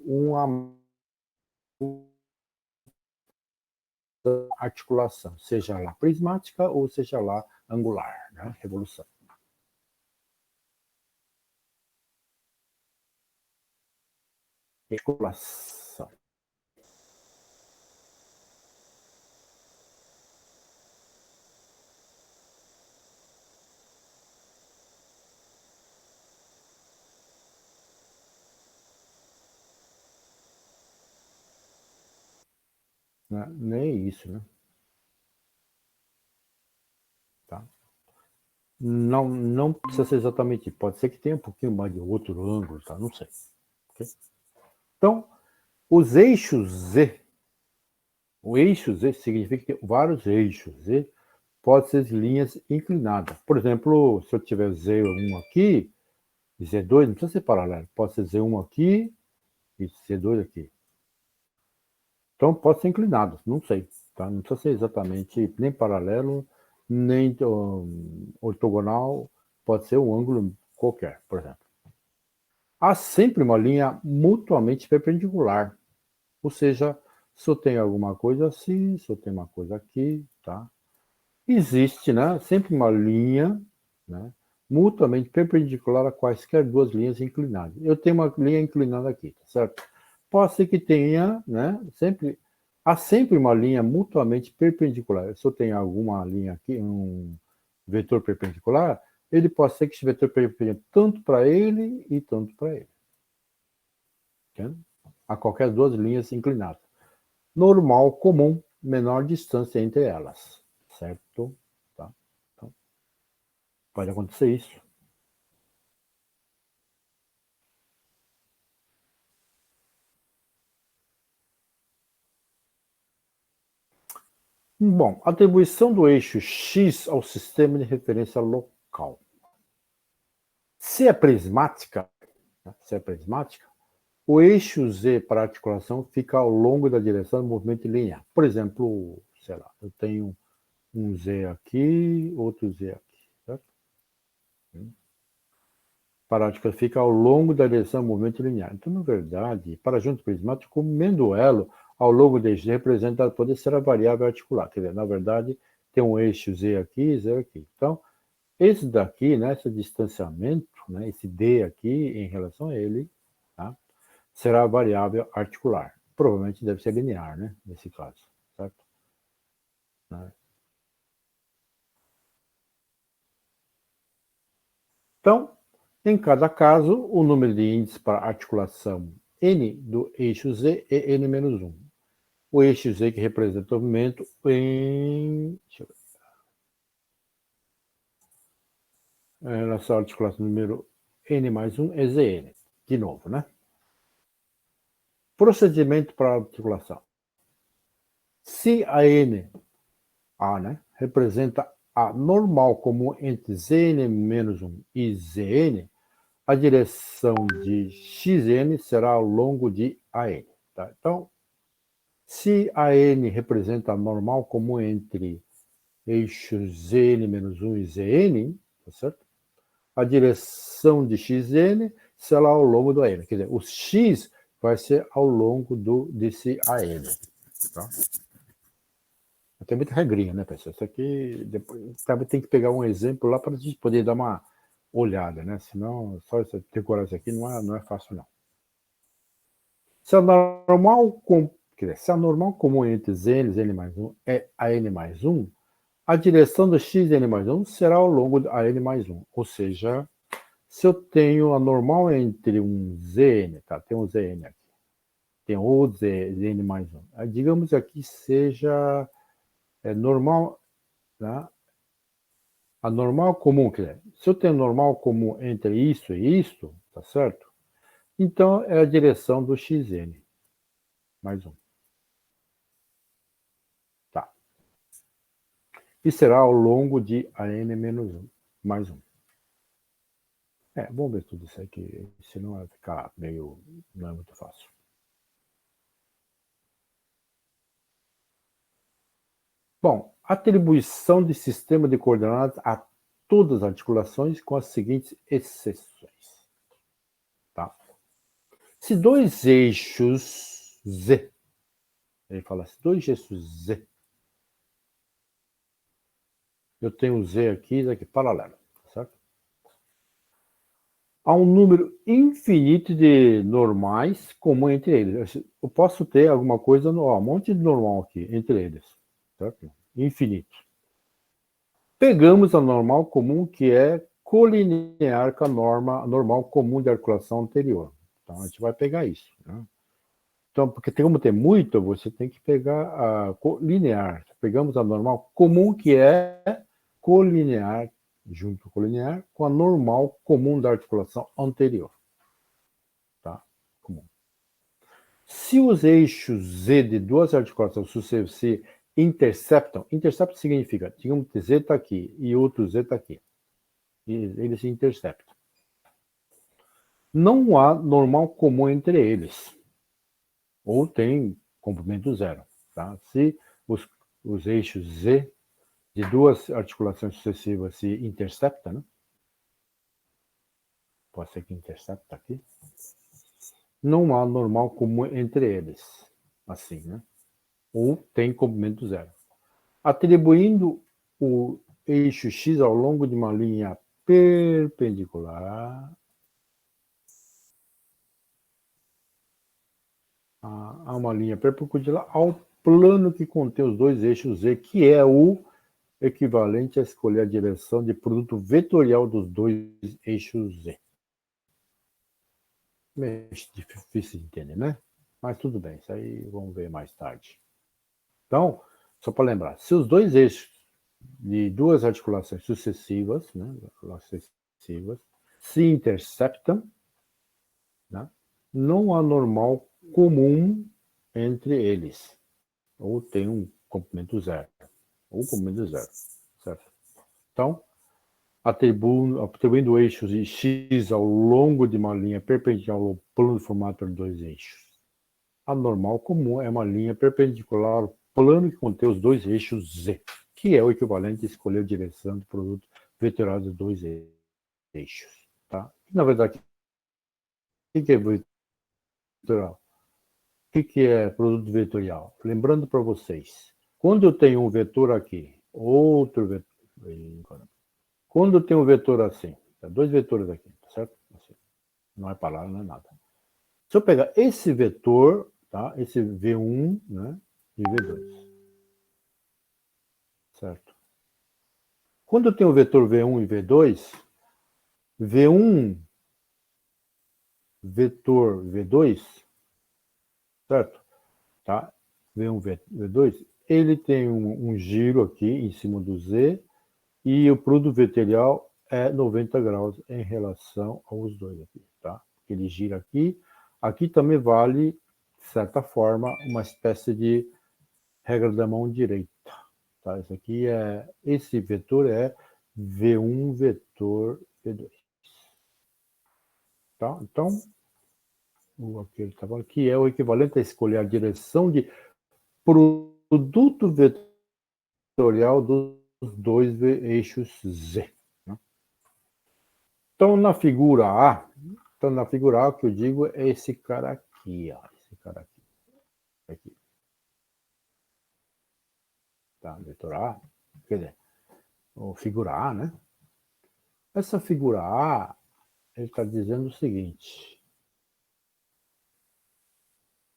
uma articulação, seja lá prismática ou seja lá angular, né? Revolução. Articulação. Né? Nem isso, né? Tá? Não precisa ser exatamente, pode ser que tenha um pouquinho mais de outro ângulo, tá? Não sei. Okay? Então, os eixos Z, o eixo Z significa que tem vários eixos Z, pode ser linhas inclinadas. Por exemplo, se eu tiver Z1 aqui e Z2, não precisa ser paralelo, pode ser Z1 aqui e Z2 aqui. Então, pode ser inclinado, não sei. Tá? Não precisa ser exatamente nem paralelo, nem ortogonal, pode ser um ângulo qualquer, por exemplo. Há sempre uma linha mutuamente perpendicular, ou seja, se eu tenho alguma coisa assim, se eu tenho uma coisa aqui, tá? Existe, né, sempre uma linha, né, mutuamente perpendicular a quaisquer duas linhas inclinadas. Eu tenho uma linha inclinada aqui, tá certo? Pode ser que tenha, né, há sempre uma linha mutuamente perpendicular. Se eu tenho alguma linha aqui, um vetor perpendicular, ele pode ser que esse vetor perpendicular tanto para ele e tanto para ele. Entende? A qualquer duas linhas inclinadas. Normal, comum, menor distância entre elas, certo? Tá? Então, pode acontecer isso. Bom, atribuição do eixo X ao sistema de referência local. Se é prismática, o eixo Z para a articulação fica ao longo da direção do movimento linear. Por exemplo, sei lá, eu tenho um Z aqui, outro Z aqui, certo? Para a articulação fica ao longo da direção do movimento linear. Então, na verdade, para junto prismático, o menuelo ao longo do eixo Z representa toda essa variável articular. Quer dizer, na verdade, tem um eixo Z aqui e Z aqui. Então, esse daqui, né, esse distanciamento, né, esse D aqui em relação a ele, tá, será a variável articular. Provavelmente deve ser linear, né, nesse caso, certo? Né? Então, em cada caso, o número de índices para articulação N do eixo Z é N-1. O eixo Z que representa o movimento em... Deixa eu ver. Em relação à articulação número N mais 1 é Zn. De novo, né? Procedimento para articulação. Se a N, A, né, representa a normal comum entre Zn-1 e Zn, a direção de Xn será ao longo de AN. Tá? Então, se a N representa a normal comum entre eixos Zn-1 e Zn, tá certo? A direção de Xn será ao longo do AN. Quer dizer, o X vai ser ao longo desse AN. Tá? Tem muita regrinha, né, pessoal? Isso aqui, depois, sabe, tem que pegar um exemplo lá para a gente poder dar uma olhada, né? Senão, só decorar isso aqui não é fácil, não. Se a normal, se a normal comum entre Zn e Zn mais 1 é a N mais 1, a direção do Xn mais 1 será ao longo da N mais 1. Ou seja, se eu tenho a normal entre um Zn, tá? Tem um Zn aqui. Tem outro Zn mais 1. Digamos aqui seja normal, tá? A normal comum, quer dizer, se eu tenho normal comum entre isso e isso, tá certo? Então é a direção do Xn mais 1. Tá. E será ao longo de AN-1 mais 1. Vamos ver tudo isso aqui, senão vai ficar meio... não é muito fácil. Bom, atribuição de sistema de coordenadas a todas as articulações com as seguintes exceções. Tá? Se dois eixos Z, ele fala assim, dois eixos Z, eu tenho o Z aqui e aqui, paralelo, certo? Há um número infinito de normais comum entre eles. Eu posso ter alguma coisa, um monte de normal aqui entre eles, certo? Infinito. Pegamos a normal comum, que é colinear com a normal comum de articulação anterior. Então, a gente vai pegar isso. Né? Então, porque como tem muito, você tem que pegar a colinear. Pegamos a normal comum, que é colinear, junto colinear, com a normal comum da articulação anterior. Tá? Comum. Se os eixos Z de duas articulações sucessivas se interceptam significa, digamos que Z está aqui e outro Z está aqui. E eles se interceptam. Não há normal comum entre eles. Ou tem comprimento zero. Tá? Se os eixos Z de duas articulações sucessivas se interceptam, né? Pode ser que intercepta aqui. Não há normal comum entre eles. Assim, né? Ou tem comprimento zero. Atribuindo o eixo X ao longo de uma linha perpendicular a uma linha perpendicular ao plano que contém os dois eixos Z, que é o equivalente a escolher a direção de produto vetorial dos dois eixos Z. Meio difícil de entender, né? Mas tudo bem, isso aí vamos ver mais tarde. Então, só para lembrar, se os dois eixos de duas articulações sucessivas, né, se interceptam, né, não há normal comum entre eles, ou tem um comprimento zero, ou comprimento zero, certo? Então, atribuindo eixos de X ao longo de uma linha perpendicular ao plano formato de dois eixos. A normal comum é uma linha perpendicular ao plano que contém os dois eixos Z, que é o equivalente a escolher a direção do produto vetorial dos dois eixos. Tá? E, na verdade, o que é vetorial? O que é produto vetorial? Lembrando para vocês, quando eu tenho um vetor aqui, outro vetor, quando eu tenho um vetor assim, dois vetores aqui, certo? Assim, não é palavra, não é nada. Se eu pegar esse vetor, tá? Esse V1, né? E V2, certo? Quando eu tenho o vetor V1 e V2, V1, vetor V2, certo? Tá? V1, V2, ele tem um giro aqui em cima do Z e o produto vetorial é 90 graus em relação aos dois aqui, tá? Ele gira aqui. Aqui também vale, de certa forma, uma espécie de regra da mão direita. Tá? Esse vetor é V1 vetor V2. Tá? Então, aqui ele tá falando que é o equivalente a escolher a direção de produto vetorial dos dois eixos Z. Né? Então, na figura A, o que eu digo é esse cara aqui, ó. Esse cara aqui. Aqui. Tá? Vetor A. Quer dizer, ou figura A, né? Essa figura A, ele está dizendo o seguinte.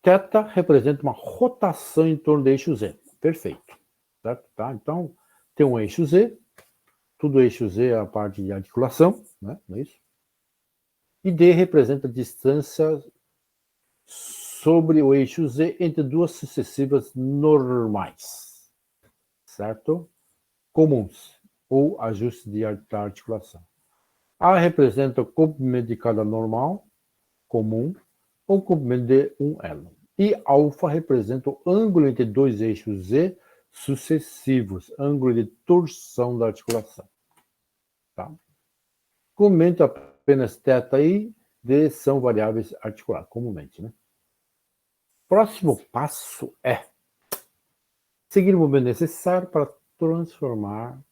Θ representa uma rotação em torno do eixo Z. Perfeito. Certo? Tá? Então, tem um eixo Z. Tudo eixo Z é a parte de articulação, né? Não é isso? E D representa a distância sobre o eixo Z entre duas sucessivas normais, certo? Comuns, ou ajuste da articulação. A representa o comprimento de cada normal comum ou comprimento de um elo. E alfa representa o ângulo entre dois eixos Z sucessivos, ângulo de torção da articulação. Tá? Comento apenas θ e D são variáveis articulares, comumente, né? Próximo passo é seguir o movimento necessário para transformar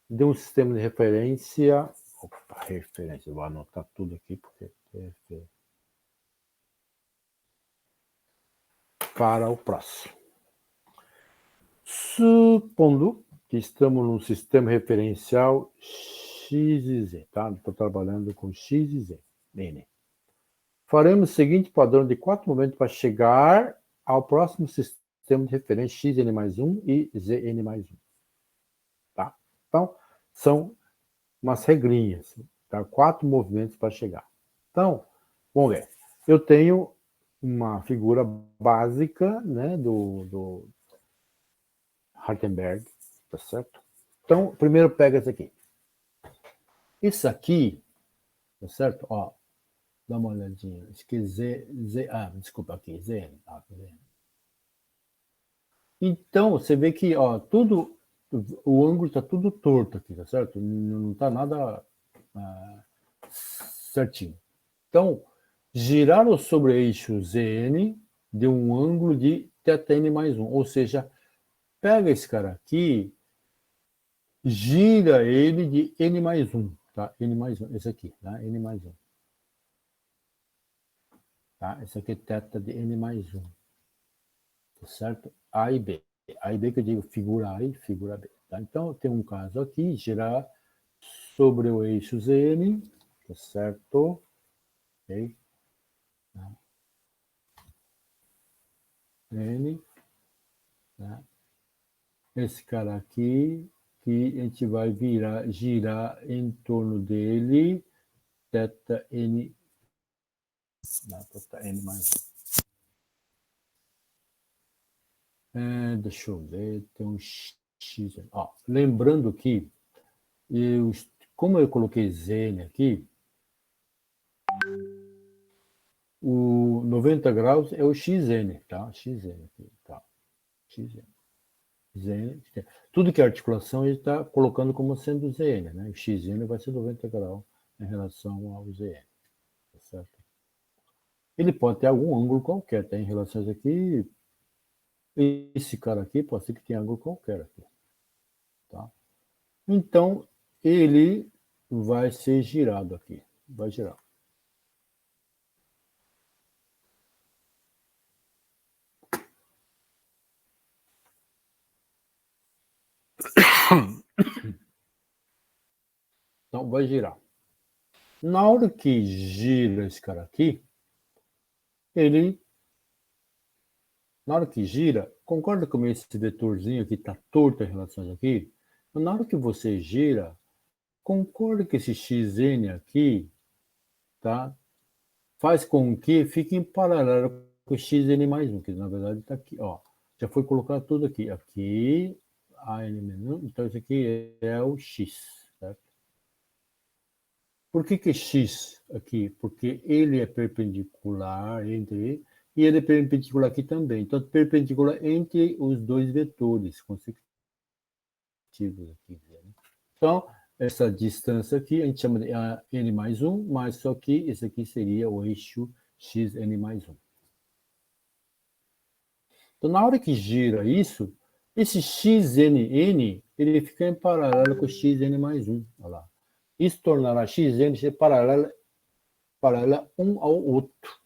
de um sistema de referência. Opa, referência, vou anotar tudo aqui porque para o próximo. Supondo que estamos num sistema referencial X e Z, tá? Estou trabalhando com X e Z, N. Faremos o seguinte padrão de 4 movimentos para chegar ao próximo sistema de referência Xn mais 1 e Zn mais 1. Tá? Então, são umas regrinhas, tá? 4 movimentos para chegar. Então, vamos ver. Eu tenho uma figura básica, né, do Hartenberg, tá certo? Então, primeiro pega esse aqui. Isso aqui, tá certo? Ó, dá uma olhadinha. Isso aqui é desculpa aqui, Zn. Zn. Então, você vê que, ó, tudo, o ângulo está tudo torto aqui, tá certo? Não está nada certinho. Então, girar o sobre-eixo Zn deu um ângulo de θn mais 1. Ou seja, pega esse cara aqui, gira ele de n mais 1. Tá? N mais 1, esse aqui, tá? N mais 1. Tá? Esse aqui é θ de n mais 1. Tá certo? A e B. A e B que eu digo figura A e figura B. Tá? Então, tem um caso aqui, girar sobre o eixo Zn, tá certo? Ok? Tá? N, tá? Esse cara aqui, que a gente vai girar em torno dele, θn, θn mais 1. Deixa eu ver, tem um x. Ó, lembrando que, como eu coloquei Zn aqui, o 90 graus é o xn, tá? Xn aqui, tá? Xn. Zn. Tudo que é articulação ele está colocando como sendo Zn, né? O xn vai ser 90 graus em relação ao Zn, tá certo? Ele pode ter algum ângulo qualquer, tá? Em relação a isso aqui, esse cara aqui pode ser que tenha ângulo qualquer aqui, tá? Então, ele vai ser girado aqui, vai girar. Então, vai girar. Na hora que gira esse cara aqui, na hora que gira, concorda com esse vetorzinho que está torto em relação a isso aqui? Na hora que você gira, concorda que esse xn aqui, tá? Faz com que fique em paralelo com o xn mais 1, que na verdade está aqui, ó. Já foi colocado tudo aqui. Aqui, então isso aqui é o x, certo? Por que x aqui? Porque ele é perpendicular entre e ele é perpendicular aqui também. Então, perpendicular entre os dois vetores consecutivos aqui. Né? Então, essa distância aqui a gente chama de n mais 1, mas só que esse aqui seria o eixo xn mais 1. Então, na hora que gira isso, esse xnn ele fica em paralelo com o xn mais 1. Olha lá. Isso tornará xn ser paralela um ao outro.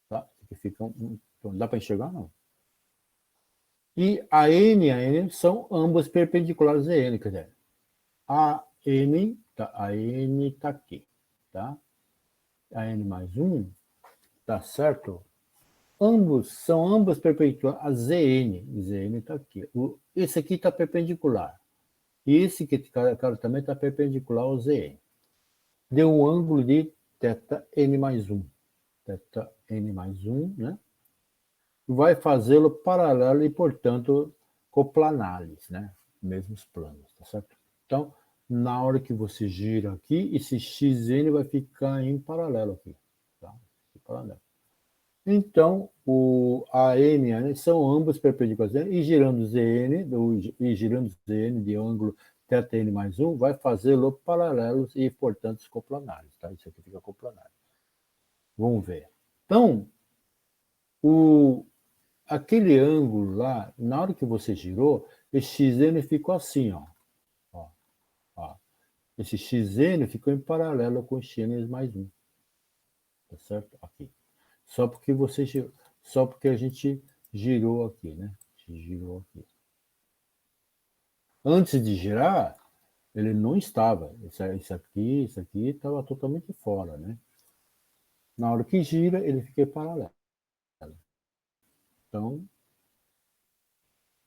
Tá? Que fica então, dá para enxergar? Não. E a N e a N são ambas perpendiculares a N, quer dizer, a N tá aqui, tá? A N mais 1, tá certo? São ambas perpendiculares a ZN. ZN tá aqui. Esse aqui tá perpendicular. E esse cara também tá perpendicular ao ZN. Deu um ângulo de θn mais 1. θn mais 1, né? Vai fazê-lo paralelo e, portanto, coplanares, né? Mesmos planos, tá certo? Então, na hora que você gira aqui, esse xn vai ficar em paralelo aqui, tá? Paralelo. Então, a n e a n são ambos perpendiculares e girando zn de ângulo θn mais 1 vai fazê-lo paralelos e, portanto, coplanares, tá? Isso aqui fica coplanar. Vamos ver. Então, aquele ângulo lá, na hora que você girou, esse xn ficou assim, ó. Esse xn ficou em paralelo com o x mais 1. Tá certo? Aqui. Só porque você girou. só porque a gente girou aqui, né? Girou aqui. Antes de girar, ele não estava. Isso aqui estava totalmente fora, né? Na hora que gira, ele fica paralelo. Então,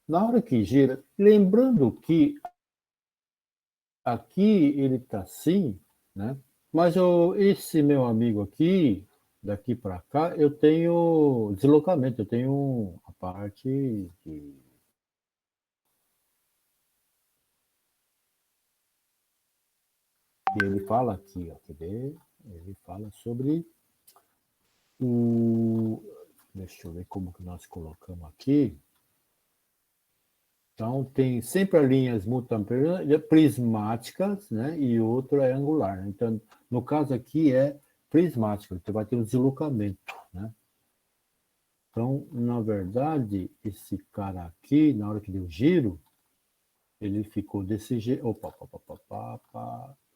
na hora que gira, lembrando que aqui ele está assim, né? Mas esse meu amigo aqui, daqui para cá, eu tenho deslocamento, eu tenho a parte que ele fala aqui, ó, quer ver? Ele fala sobre o... Deixa eu ver como que nós colocamos aqui. Então, tem sempre as linhas prismáticas, né? E outra é angular. Então, no caso aqui é prismática, você vai ter um deslocamento, né? Então, na verdade, esse cara aqui, na hora que deu giro, ele ficou desse jeito.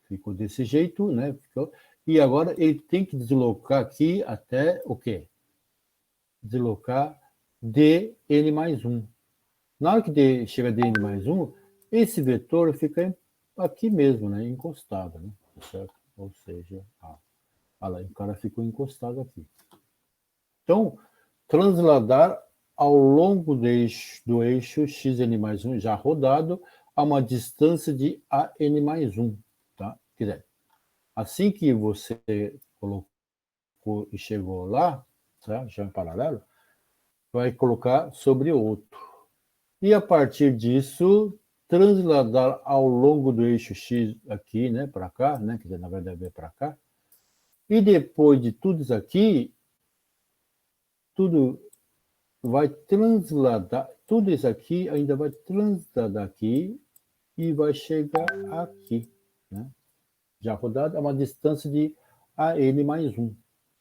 Ficou desse jeito, né? E agora ele tem que deslocar aqui até o quê? Deslocar dn mais 1. Na hora que chega dn mais 1, esse vetor fica aqui mesmo, né? Encostado, né? Certo? Ou seja, lá, o cara ficou encostado aqui. Então, transladar ao longo do eixo xn mais 1 já rodado a uma distância de an mais 1. Tá? Quer dizer, assim que você colocou e chegou lá, tá? Já em paralelo, vai colocar sobre outro. E a partir disso, transladar ao longo do eixo X aqui, né, para cá, né, quer dizer, na verdade é para cá. E depois de tudo isso aqui, tudo vai transladar, tudo isso aqui ainda vai transladar aqui e vai chegar aqui, né? Já rodado a uma distância de AN mais 1,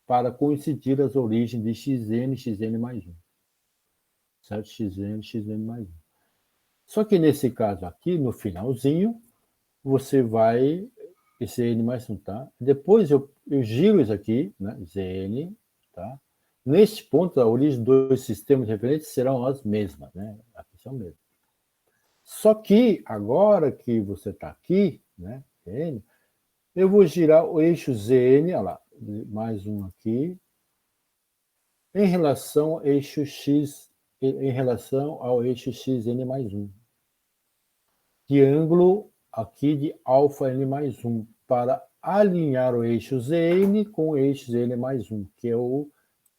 para coincidir as origens de xn mais 1. Certo? xn mais 1. Só que nesse caso aqui, no finalzinho, você vai, esse n mais 1, tá? Depois eu giro isso aqui, né? Zn, tá? Neste ponto, a origem dos sistemas referentes serão as mesmas, né? Aqui são mesmas. Só que, agora que você está aqui, né? N, eu vou girar o eixo Zn, olha lá, mais um aqui, em relação ao eixo X, em relação ao eixo Xn mais 1. De ângulo aqui de alfa n mais 1, para alinhar o eixo Zn com o eixo Zn mais 1, que é o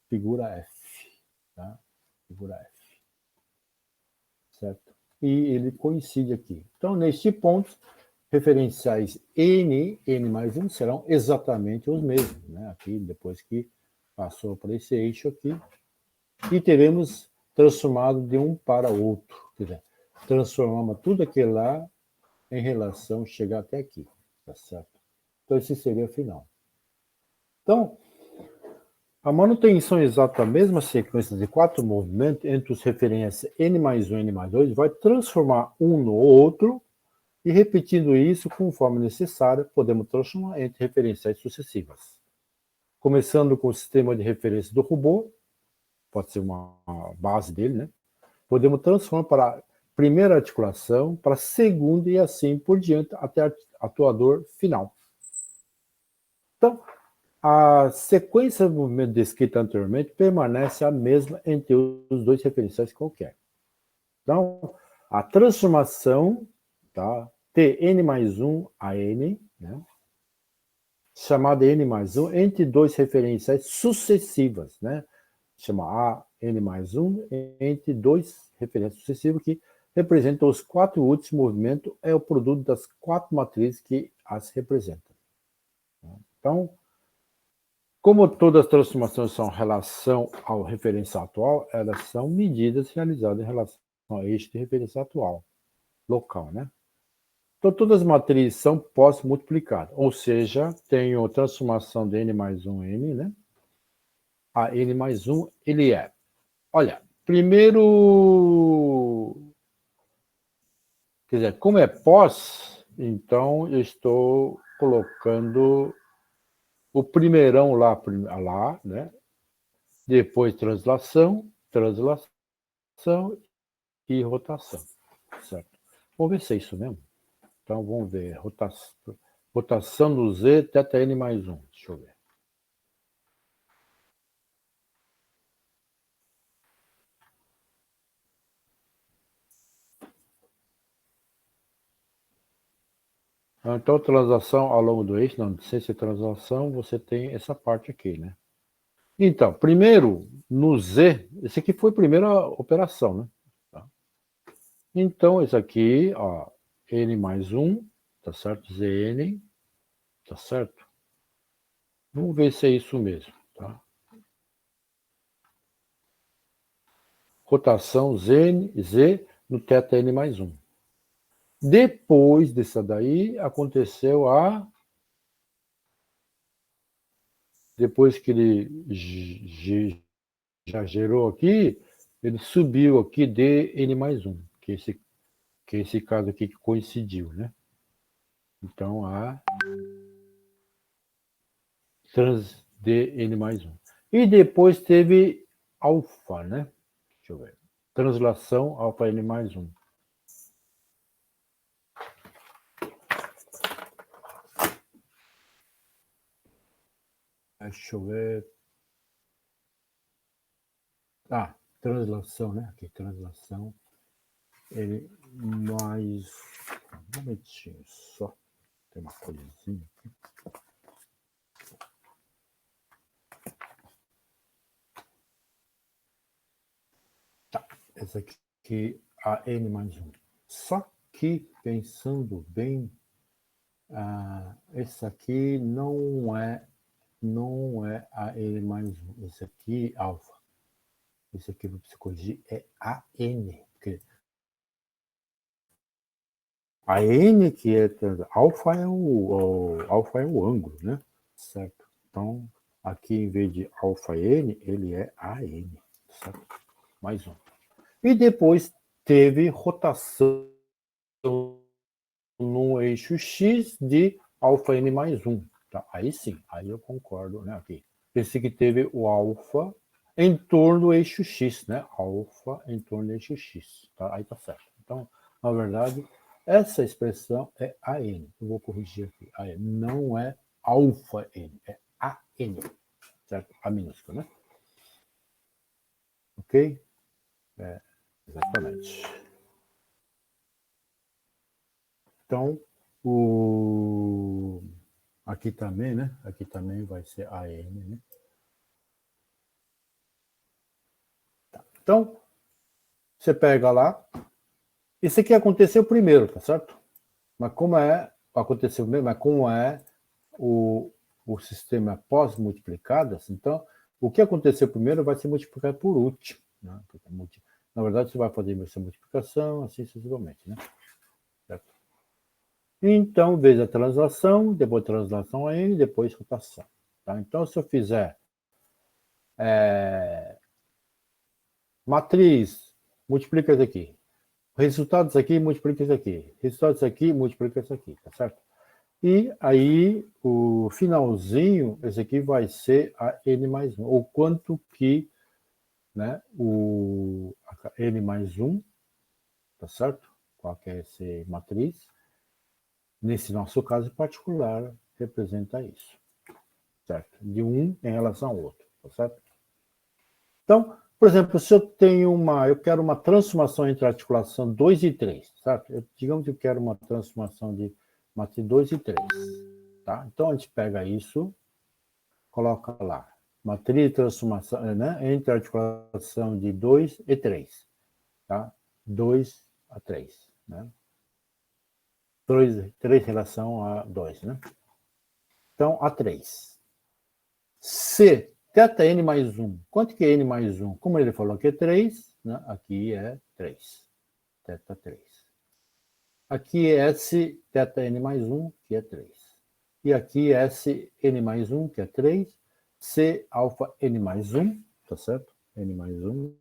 figura F. Tá? Figura F. Certo? E ele coincide aqui. Então, neste ponto, referenciais n mais 1 serão exatamente os mesmos, né? Aqui, depois que passou por esse eixo aqui, e teremos transformado de um para outro. Quer dizer, transformamos tudo aquilo lá em relação chegar até aqui, tá certo? Então, esse seria o final. Então, a manutenção exata da mesma sequência de 4 movimentos entre os referências n mais 1 e n mais 2 vai transformar um no outro e, repetindo isso conforme necessário, podemos transformar entre referenciais sucessivas. Começando com o sistema de referência do robô, pode ser uma base dele, né? Podemos transformar para a primeira articulação, para a segunda e assim por diante até o atuador final. Então, a sequência de movimento descrita anteriormente permanece a mesma entre os dois referenciais qualquer. Então, a transformação, tá, Tn mais 1 a n, né, chamada n mais 1, entre dois referenciais sucessivas, né, chama a n mais 1, entre dois referenciais sucessivos que representam os 4 últimos movimentos, é o produto das 4 matrizes que as representam. Então, como todas as transformações são em relação ao referencial atual, elas são medidas realizadas em relação ao eixo de referência atual, local, né? Então, todas as matrizes são pós-multiplicadas, ou seja, tenho transformação de n mais 1 n, né? A n mais 1, ele é, olha, primeiro, quer dizer, como é pós, então eu estou colocando o primeirão lá, né? depois translação e rotação, certo? Vamos ver se é isso mesmo. Então, vamos ver, rotação do Z, θn mais 1, deixa eu ver. Então, translação ao longo do eixo, não, sem ser translação, você tem essa parte aqui, né? Então, primeiro, no Z, esse aqui foi a primeira operação, né? Tá? Então, esse aqui, ó, N mais 1, tá certo? Zn, tá certo? Vamos ver se é isso mesmo, tá? Rotação Z no θn mais 1. Depois dessa daí, aconteceu a... Depois que ele já gerou aqui, ele subiu aqui dn mais 1, que é esse caso aqui que coincidiu, né? Então, a trans dn mais 1. E depois teve alfa, né? Deixa eu ver. Translação alfa n mais 1. Deixa eu ver. Ah, translação, né? Aqui, translação. Ele mais... Um momentinho só. Tem uma coisinha aqui. Tá, essa aqui, a n mais 1. Só que, pensando bem, esse aqui não é a n mais 1. Esse aqui, alfa. Esse aqui, para você corrigir, é a n. Porque a n que é... Alfa é o ângulo, né? Certo? Então, aqui, em vez de alfa n, ele é a n. Certo? Mais um. E depois teve rotação no eixo X de alfa n mais 1. Tá? Aí sim, aí eu concordo, né? Aqui. Esse que teve o alfa em torno do eixo X, né? Alfa em torno do eixo X. Tá? Aí tá certo. Então, na verdade, essa expressão é AN. Eu vou corrigir aqui. AN. Não é alfa N, é AN. Certo? A minúscula, né? Ok? Exatamente. Então, aqui também, né? Aqui também vai ser AN, né? Tá. Então, você pega lá. Isso aqui aconteceu primeiro, tá certo? Mas como aconteceu mesmo, mas como o, o sistema pós-multiplicadas, então, o que aconteceu primeiro vai ser multiplicado por último. Né? Na verdade, você vai fazer essa multiplicação, assim sucessivamente, né? Certo? Então, veja a translação, depois translação a n, depois rotação. Tá? Então, se eu fizer matriz, multiplica isso aqui. Resultados aqui, multiplica isso aqui. Resultados aqui, multiplica isso aqui, tá certo? E aí, o finalzinho, esse aqui vai ser a n mais 1. Ou quanto que, né, a n mais 1, tá certo? Qual que é essa matriz? Nesse nosso caso particular, representa isso. Certo? De um em relação ao outro, tá certo? Então, por exemplo, se eu quero uma transformação entre a articulação 2 e 3, certo? Digamos que eu quero uma transformação de matriz 2 e 3, tá? Então, a gente pega isso, coloca lá, matriz de transformação, né, entre a articulação de 2 e 3, tá? 2 a 3, né? 3 em relação a 2, né? Então, a 3. Se θn mais 1, quanto que é n mais 1? Como ele falou que é 3, né? Aqui é 3. Θ 3. Aqui é S θn mais 1, que é 3. E aqui é S n mais 1, que é 3. C alfa n mais 1, tá certo? N mais 1.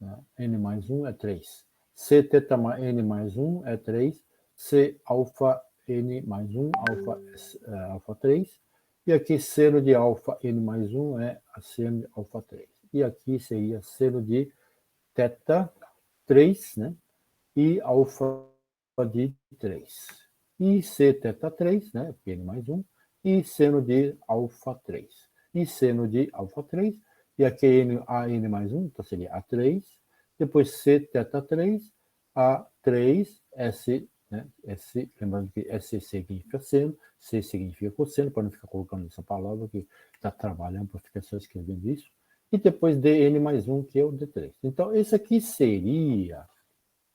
Né? N mais 1 é 3. C θ n mais 1 é 3. C alfa n mais 1, alfa 3. E aqui seno de alfa n mais 1 é a seno de alfa 3. E aqui seria seno de θ 3, né? E alfa de 3. E Cθ3, né? N mais 1. E seno de alfa 3. E seno de alfa 3. E aqui a n mais 1, então seria A3. Depois Cθ3, A3, S, né? S, lembrando que S significa seno, C significa cosseno, para não ficar colocando essa palavra que está trabalhando para ficar só escrevendo isso. E depois dn mais 1, que é o d3. Então, esse aqui seria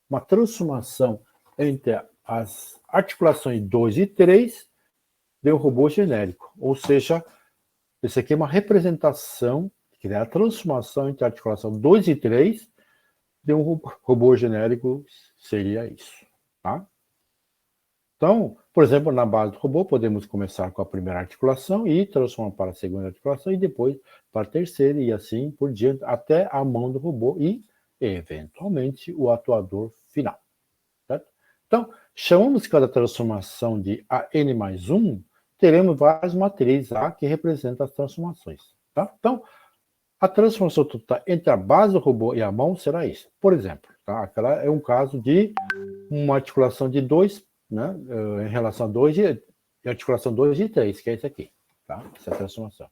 uma transformação entre as articulações 2 e 3 de um robô genérico. Ou seja, isso aqui é uma representação, que é a transformação entre a articulação 2 e 3 de um robô genérico, seria isso. Tá? Então, por exemplo, na base do robô, podemos começar com a primeira articulação e transformar para a segunda articulação e depois para a terceira e assim por diante, até a mão do robô e, eventualmente, o atuador final. Certo? Então, chamamos cada transformação de AN mais 1, teremos várias matrizes A que representam as transformações. Tá? Então, a transformação total entre a base do robô e a mão será isso. Por exemplo, tá? Aquela é um caso de uma articulação de 2, né, em relação a 2 e articulação 2 e 3, que é esse aqui. Tá? Essa é a transformação.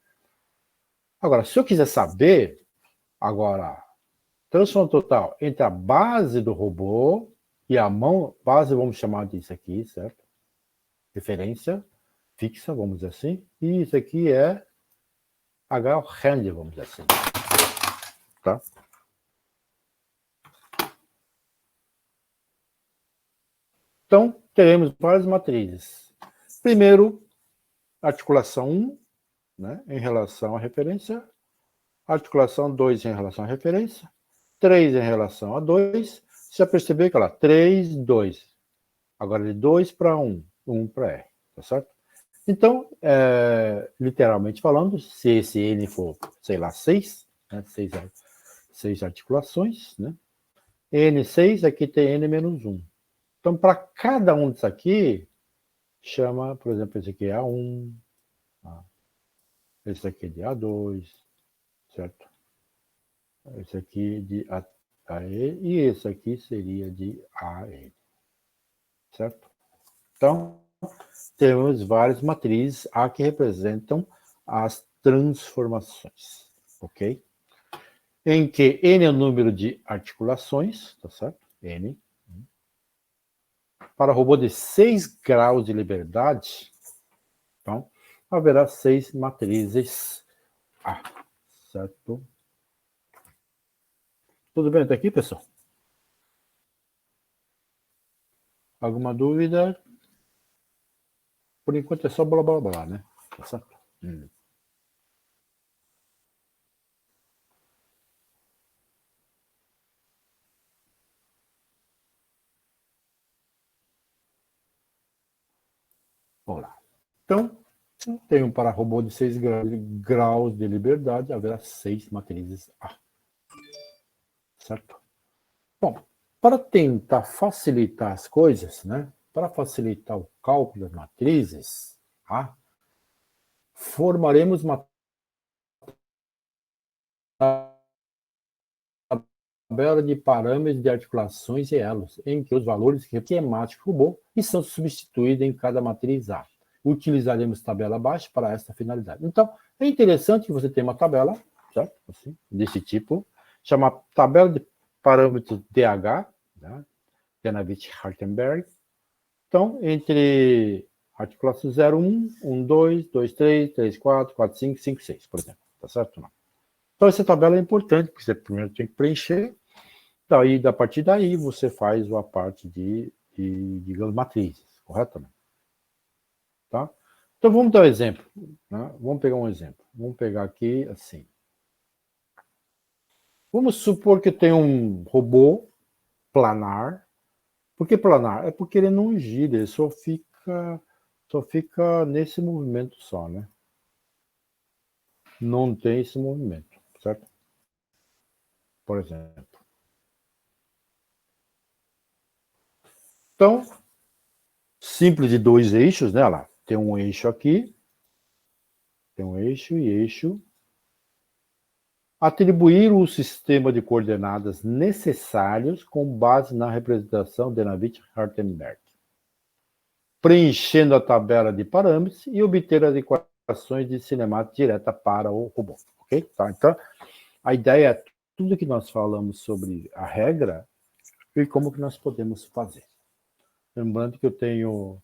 Agora, se eu quiser saber, agora, transformação total entre a base do robô e a mão, base vamos chamar disso aqui, certo? Referência fixa, vamos dizer assim. E isso aqui é H hand, vamos dizer assim. Tá? Então, teremos várias matrizes. Primeiro, articulação 1, né, em relação à referência. Articulação 2 em relação à referência. 3 em relação a 2. Você já percebeu que lá, 3, 2. Agora de 2 para 1, 1 para R. Tá certo? Então, literalmente falando, se esse N for, sei lá, 6, né, 6 articulações, né? N6, aqui tem N menos 1. Então, para cada um disso aqui, chama, por exemplo, esse aqui é A1, esse aqui é de A2, certo? Esse aqui de AE e esse aqui seria de AN, certo? Então, temos várias matrizes A que representam as transformações, ok? Em que N é o número de articulações, tá certo? N. Para robô de 6 graus de liberdade, então, haverá 6 matrizes A, certo? Tudo bem até aqui, pessoal? Alguma dúvida? Por enquanto é só blá blá blá, né? Tá certo? Vamos lá. Então, tem um para robô de 6 graus de liberdade, haverá 6 matrizes A. Certo? Bom, para tentar facilitar as coisas, né? Para facilitar o cálculo das matrizes, A, formaremos uma tabela de parâmetros de articulações e elos, em que os valores esquemáticos do robô são substituídos em cada matriz A. Utilizaremos tabela abaixo para esta finalidade. Então, é interessante que você tenha uma tabela, certo? Assim, desse tipo, chamada tabela de parâmetros DH, né? Denavich-Hartenberg. Então, entre articulação 0, 1, 2, 2, 3, 3, 4, 4, 5, 5, 6, por exemplo. Tá certo? Não? Então, essa tabela é importante, porque você primeiro tem que preencher. Daí, a partir daí, você faz a parte de digamos, matrizes, correto? Tá? Então, vamos dar um exemplo. Né? Vamos pegar um exemplo. Vamos pegar aqui, assim. Vamos supor que tem um robô planar. Por que planar? É porque ele não gira, ele só fica nesse movimento só, né? Não tem esse movimento, certo? Por exemplo. Então, simples de 2 eixos, né? Lá, tem um eixo aqui tem um eixo e eixo. Atribuir o sistema de coordenadas necessários com base na representação de Navitch-Hartenberg, preenchendo a tabela de parâmetros e obter as equações de cinemática direta para o robô. Ok? Tá, então, a ideia é tudo que nós falamos sobre a regra e como que nós podemos fazer. Lembrando que eu tenho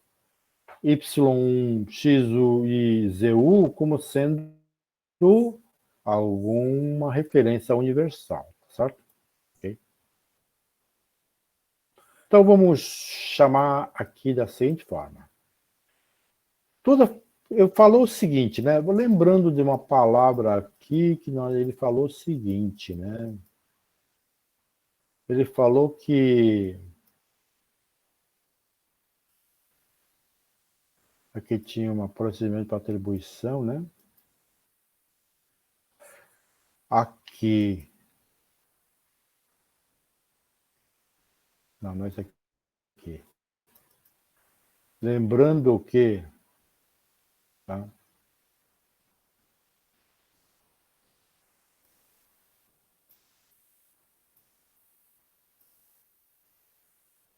Y1, X1 e ZU como sendo alguma referência universal, certo? Okay. Então, vamos chamar aqui da seguinte forma. Eu falou o seguinte, né? Vou lembrando de uma palavra aqui que ele falou o seguinte, né? Ele falou que aqui tinha um procedimento para atribuição, né? Aqui. Não é isso aqui. Lembrando que... Tá?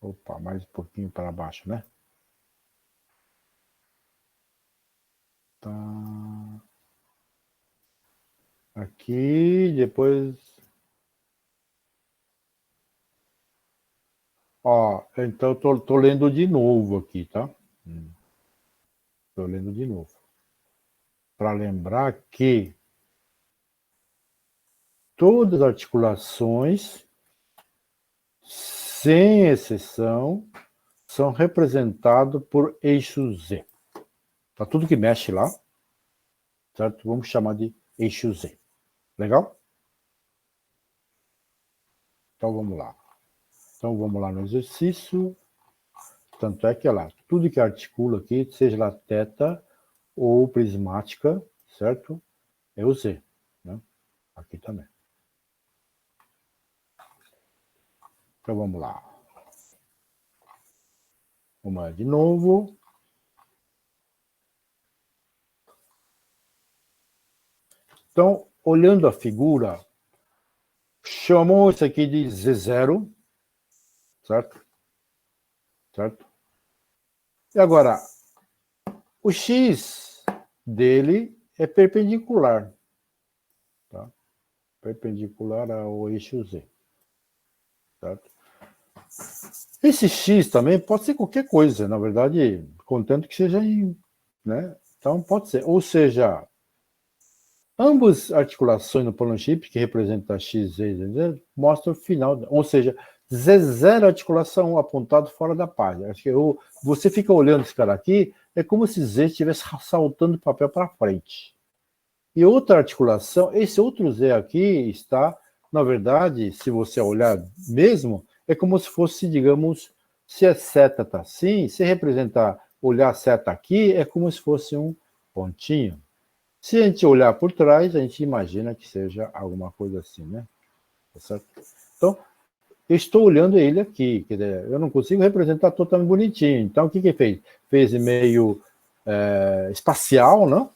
Opa, mais um pouquinho para baixo, né? Tá. Aqui, depois... Ó, então eu tô lendo de novo aqui, tá? Tô lendo de novo. Para lembrar que todas as articulações, sem exceção, são representadas por eixo Z. Tá tudo que mexe lá, certo? Vamos chamar de eixo Z. Legal? Então vamos lá. Então vamos lá no exercício. Tanto é que, olha lá, tudo que articula aqui, seja lá teta ou prismática, certo? É o Z, né? Aqui também. Então vamos lá. Vamos lá de novo. Então, olhando a figura, chamou isso aqui de Z0, certo? Certo? E agora, o X dele é perpendicular, tá? Perpendicular ao eixo Z, certo? Esse X também pode ser qualquer coisa, na verdade, contanto que seja em, né? Então, pode ser, ou seja, ambas articulações no plano chip, que representa X, Z, Z, mostram o final, ou seja, Z0 articulação apontado fora da página. Acho que você fica olhando esse cara aqui, é como se Z estivesse saltando o papel para frente. E outra articulação, esse outro Z aqui está, na verdade, se você olhar mesmo, é como se fosse, digamos, se a seta está assim, se representar, olhar a seta aqui, é como se fosse um pontinho. Se a gente olhar por trás, a gente imagina que seja alguma coisa assim, né? Tá certo? Então, eu estou olhando ele aqui, quer dizer, eu não consigo representar totalmente bonitinho. Então, o que ele fez? Fez meio espacial, não?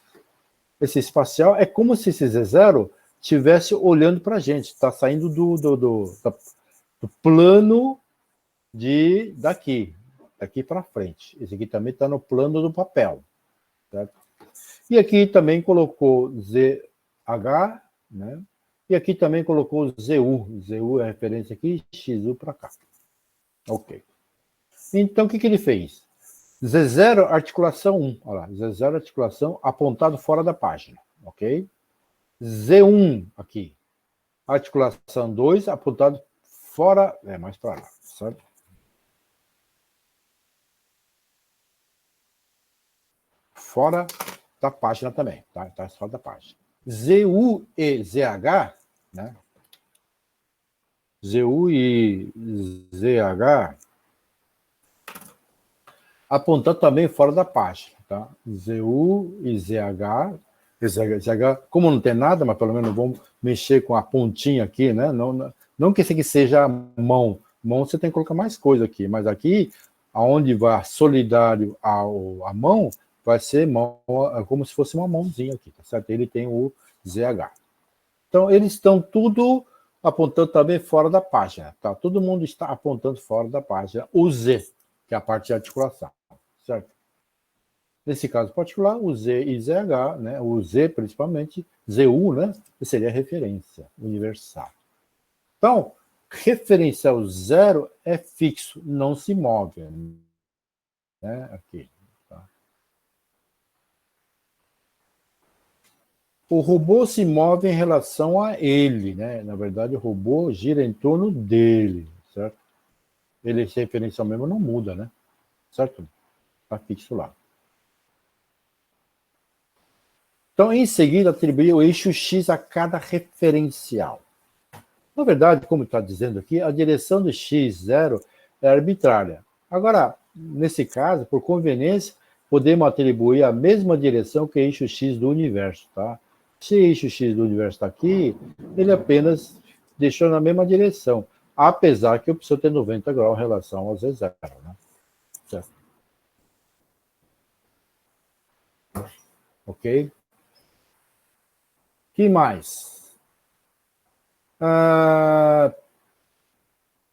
Esse espacial é como se esse Z0 estivesse olhando para a gente, está saindo do plano daqui para frente. Esse aqui também está no plano do papel, certo? E aqui também colocou ZH, né? E aqui também colocou ZU. ZU é a referência aqui, XU para cá. Ok. Então, o que ele fez? Z0, articulação 1. Olha lá, Z0, articulação apontado fora da página. Ok? Z1 aqui. Articulação 2, apontado fora, mais para lá, certo? Fora da página também, tá? Tá fora da página. ZU e ZH, né? ZU e ZH apontando também fora da página, tá? ZU e ZH, como não tem nada, mas pelo menos vamos mexer com a pontinha aqui, né? Não que esse aqui seja a mão. Mão você tem que colocar mais coisa aqui, mas aqui, aonde vai solidário à mão, vai ser mão, como se fosse uma mãozinha aqui, tá certo? Ele tem o ZH. Então, eles estão tudo apontando também fora da página, tá? Todo mundo está apontando fora da página o Z, que é a parte de articulação, certo? Nesse caso particular, o Z e ZH, né? O Z principalmente, ZU, né? Seria a referência universal. Então, referencial zero é fixo, não se move, né? Aqui. Tá? O robô se move em relação a ele, né? Na verdade, o robô gira em torno dele, certo? Ele, esse referencial mesmo não muda, né? Certo? Está fixo lá. Então, em seguida, atribuir o eixo X a cada referencial. Na verdade, como está dizendo aqui, a direção do x0 é arbitrária. Agora, nesse caso, por conveniência, podemos atribuir a mesma direção que o eixo x do universo. Tá? Se o eixo x do universo está aqui, ele apenas deixou na mesma direção, apesar que eu preciso ter 90 graus em relação ao z0. Né? Certo. Ok? Que mais?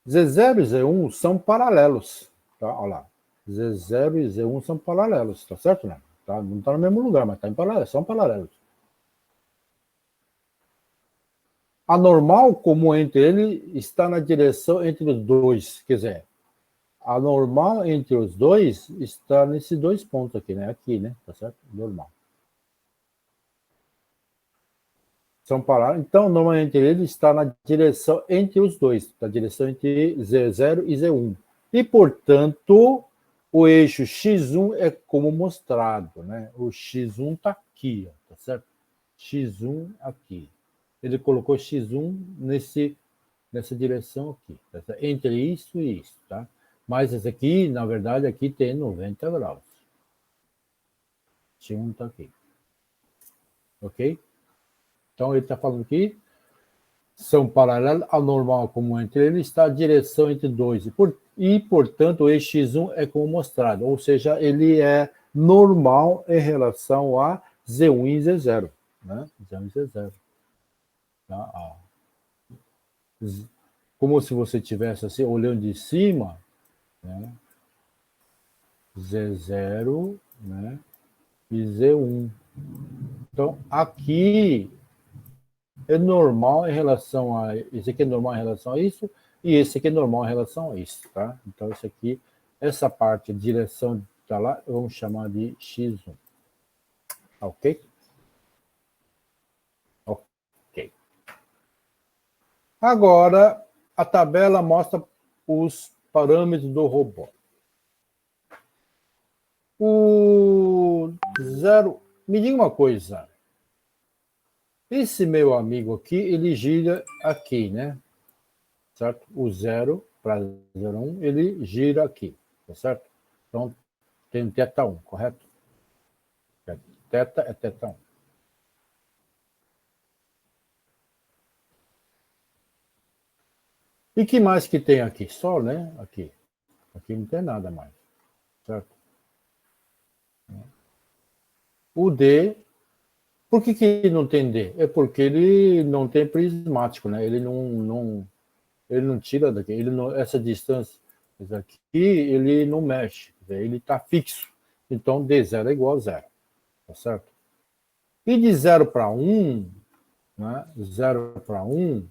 Z0 e Z1 são paralelos. Tá? Olha lá. Z0 e Z1 são paralelos, tá certo? Né? Tá? Não está no mesmo lugar, mas tá em paralelo, são paralelos. A normal comum entre ele está na direção entre os dois. Quer dizer, a normal entre os dois está nesses dois pontos aqui, né? Aqui, né? Tá certo? Normal. São paralelos. Então, normal entre eles está na direção entre os dois, na direção entre Z0 e Z1. E, portanto, o eixo X1 é como mostrado, né? O X1 está aqui, ó, tá certo? X1 aqui. Ele colocou X1 nessa direção aqui, tá certo? Entre isso e isso, tá? Mas esse aqui, na verdade, aqui tem 90 graus. X1 está aqui. Ok? Então, ele está falando aqui, são paralelos, a normal comum entre eles está a direção entre dois. E, portanto, o eixo X1 é como mostrado, ou seja, ele é normal em relação a Z1 e Z0. Né? Z1 e Z0. Tá? Como se você estivesse assim, olhando de cima, né? Z0, né? E Z1. Então, aqui é normal em relação a... Esse aqui é normal em relação a isso, e esse aqui é normal em relação a isso, tá? Então, esse aqui, essa parte, direção tá lá, vamos chamar de X1. Ok? Ok. Agora, a tabela mostra os parâmetros do robô. O zero... Me diga uma coisa. Esse meu amigo aqui, ele gira aqui, né? Certo? O 0 para 0,1, ele gira aqui, tá certo? Então, tem θ1, correto? Θ é θ1. E que mais que tem aqui? Só, né? Aqui. Aqui não tem nada mais, certo? O D, por que não tem D? É porque ele não tem prismático, né? Ele não tira daqui, ele não, essa distância aqui, ele não mexe, ele está fixo. Então, D0 é igual a 0, tá certo? E de 0 para 1, né? 0 para 1,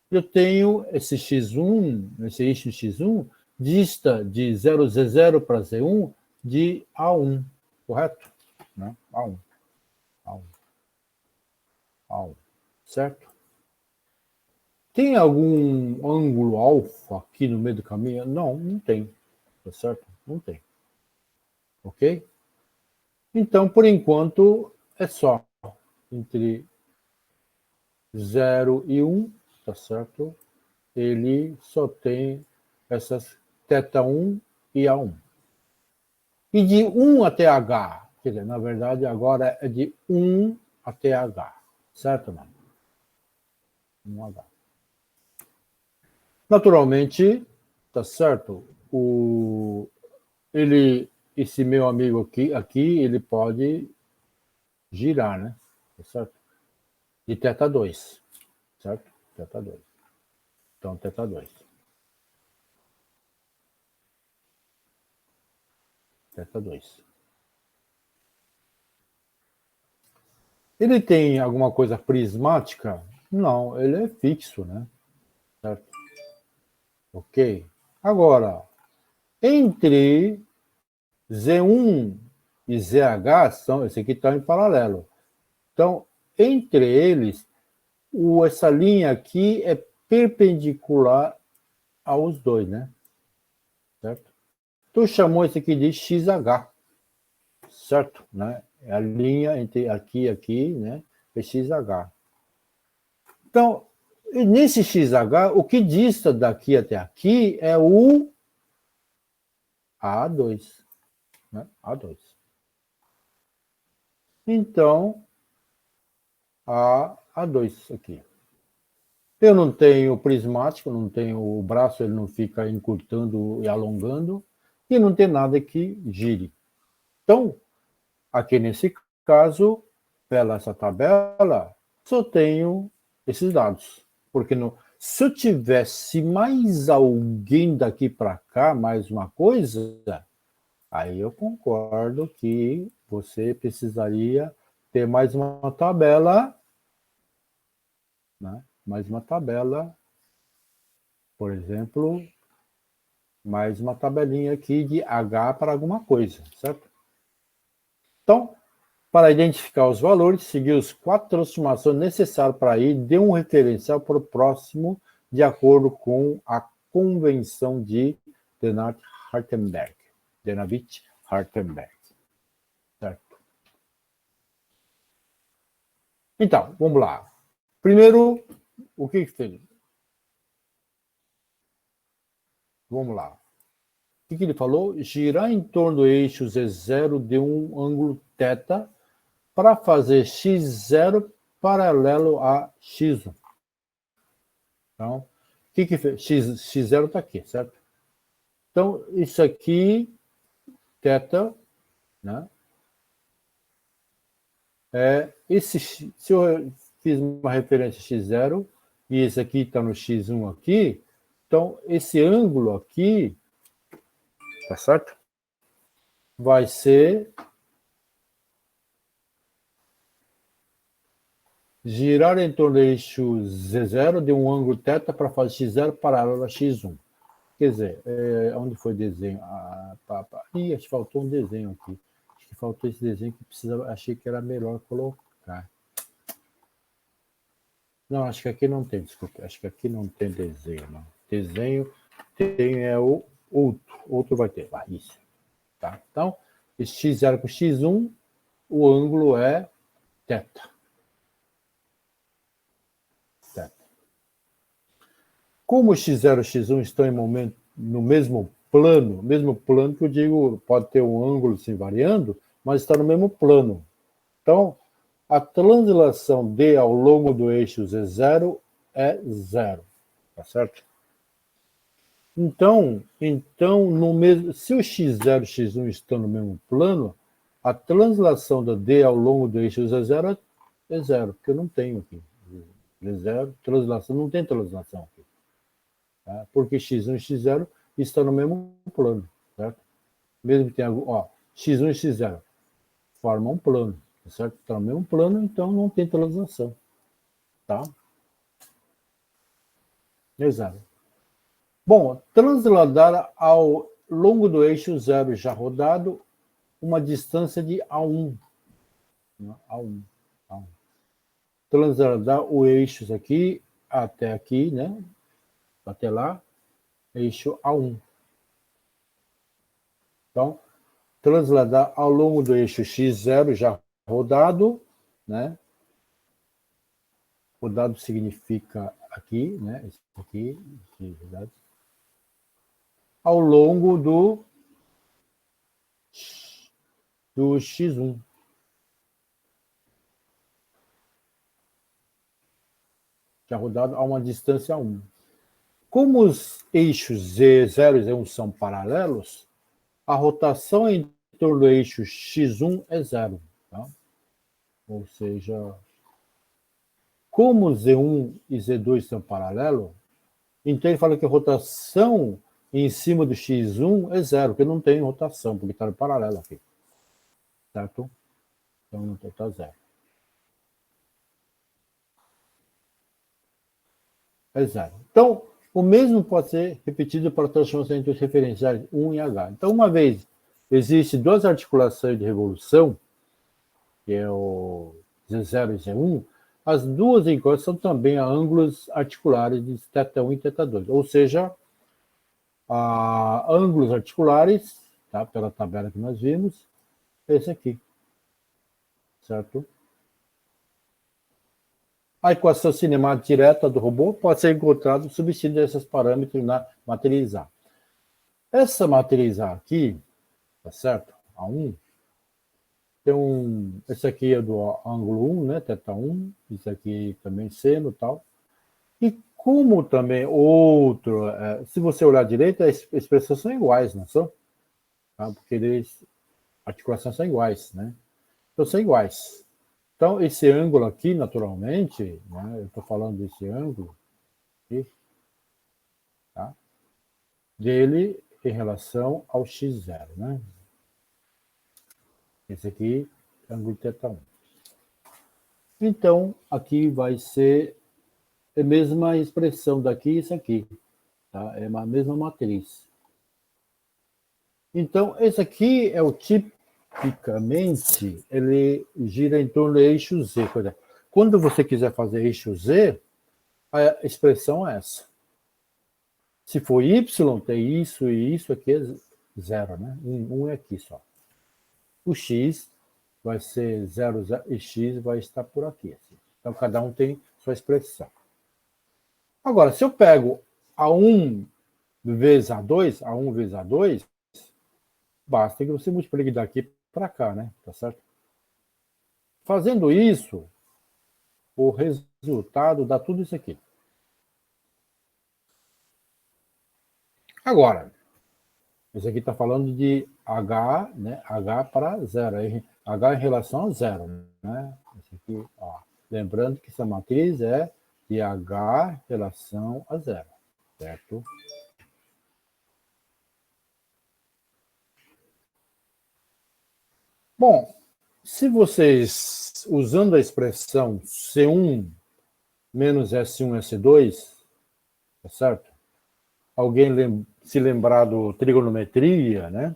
eu tenho esse x1, esse eixo x1, dista de 0z0 para z1 de A1, correto? Né? A1, A1, A1, certo? Tem algum ângulo alfa aqui no meio do caminho? Não, não tem, tá certo? Não tem, ok? Então, por enquanto, é só entre 0 e 1, tá certo? Ele só tem essas θ1 e A1. E de 1 até H, quer dizer, na verdade, agora é de 1 até H, certo, mano? 1H. Naturalmente, tá certo? Ele esse meu amigo aqui ele pode girar, né? Certo? De θ2, certo? θ2. Então, θ2. θ2. Ele tem alguma coisa prismática? Não, ele é fixo, né? Certo? Ok? Agora, entre Z1 e ZH, esse aqui está em paralelo. Então, entre eles, essa linha aqui é perpendicular aos dois, né? Certo? Tu chamou esse aqui de XH, certo? Né? É a linha entre aqui e aqui, né? É XH. Então, nesse XH, o que dista daqui até aqui é o A2. Né? A2. Então, A2 aqui. Eu não tenho prismático, não tenho o braço, ele não fica encurtando e alongando, e não tem nada que gire. Então, aqui nesse caso, pela essa tabela, só tenho esses dados. Porque se eu tivesse mais alguém daqui para cá, mais uma coisa, aí eu concordo que você precisaria ter mais uma tabela, né? Mais uma tabela, por exemplo, mais uma tabelinha aqui de H para alguma coisa, certo? Então, para identificar os valores, seguir os 4 transformações necessárias para ir de um referencial para o próximo, de acordo com a convenção de Denavit-Hartenberg. Denavit-Hartenberg. Certo? Então, vamos lá. Primeiro, o que fez? Vamos lá. O que ele falou? Girar em torno do eixo Z0 de um ângulo θ para fazer x0 paralelo a x1. Então, o que fez? X0 está aqui, certo? Então, isso aqui, θ, né? Se eu fiz uma referência x0 e esse aqui está no x1 aqui, então esse ângulo aqui, tá certo? Vai ser girar em torno do eixo Z0 de um ângulo θ para fazer x0 paralelo a x1. Quer dizer, onde foi o desenho? Ih, acho que faltou um desenho aqui. Acho que faltou esse desenho que achei que era melhor colocar. Não, acho que aqui não tem, desculpa. Acho que aqui não tem desenho, não. Desenho tem o outro. Outro vai ter. Isso. Tá? Então, x0 com x1, o ângulo é θ. Como x0 e x1 estão em momento no mesmo plano que eu digo, pode ter um ângulo se variando, mas está no mesmo plano. Então, a translação D ao longo do eixo Z0 é 0. Tá certo? Então no mesmo, se o x0 e x1 estão no mesmo plano, a translação da D ao longo do eixo Z0 é 0, porque eu não tenho aqui. Z0, translação, não tem translação aqui. Tá? Porque x1 e x0 estão no mesmo plano, certo? Mesmo que tenha, x1 e x0 formam um plano, certo? Estão no mesmo plano, então não tem translação, tá? Exato. Bom, transladar ao longo do eixo 0 já rodado uma distância de A1. A1. Transladar o eixo aqui até aqui, né? Até lá, eixo A1. Então, transladar ao longo do eixo x0 já rodado, né? Rodado significa aqui, né? Esse aqui, rodado. Ao longo do x1. Já rodado a uma distância 1. Como os eixos Z0 e Z1 são paralelos, a rotação entre torno do eixo x1 é zero. Tá? Ou seja, como Z1 e Z2 são paralelos, então ele fala que a rotação em cima do x1 é zero, porque não tem rotação, porque está no paralelo aqui. Certo? Então, está zero. É zero. Então, o mesmo pode ser repetido para a transformação entre os referenciais 1 e H. Então, uma vez existem duas articulações de revolução, que é o Z0 e Z1, as duas encostas são também ângulos articulares de θ1 e θ2. Ou seja, ângulos articulares, tá, pela tabela que nós vimos, esse aqui. Certo? A equação cinemática direta do robô pode ser encontrada substituindo esses parâmetros na materializar. Essa materializar aqui, tá certo? A1, tem esse aqui é do ângulo 1, né? θ1, isso aqui também seno e tal. E como também outro, se você olhar direito, as expressões são iguais, não são? Tá? Porque articulações são iguais, né? Então são iguais. Então, esse ângulo aqui, naturalmente, né, eu estou falando desse ângulo aqui, tá? Dele em relação ao x0, né? Esse aqui é ângulo θ1. Então, aqui vai ser a mesma expressão daqui e isso aqui, tá? É a mesma matriz. Então, esse aqui é o tipicamente, ele gira em torno do eixo Z. Quando você quiser fazer eixo Z, a expressão é essa. Se for Y, tem isso e isso aqui é zero, né? Um é aqui só. O X vai ser 0, 0 e X vai estar por aqui. Assim. Então, cada um tem sua expressão. Agora, se eu pego A1 vezes A2, A1 vezes A2, basta que você multiplique daqui para cá, né? Tá certo? Fazendo isso, o resultado dá tudo isso aqui. Agora, esse aqui está falando de H, né? H para zero. H em relação a zero, né? Esse aqui, ó. Lembrando que essa matriz é de H em relação a zero, certo? Bom, se vocês, usando a expressão C1 menos S1, S2, tá certo? Alguém se lembrar do trigonometria, né?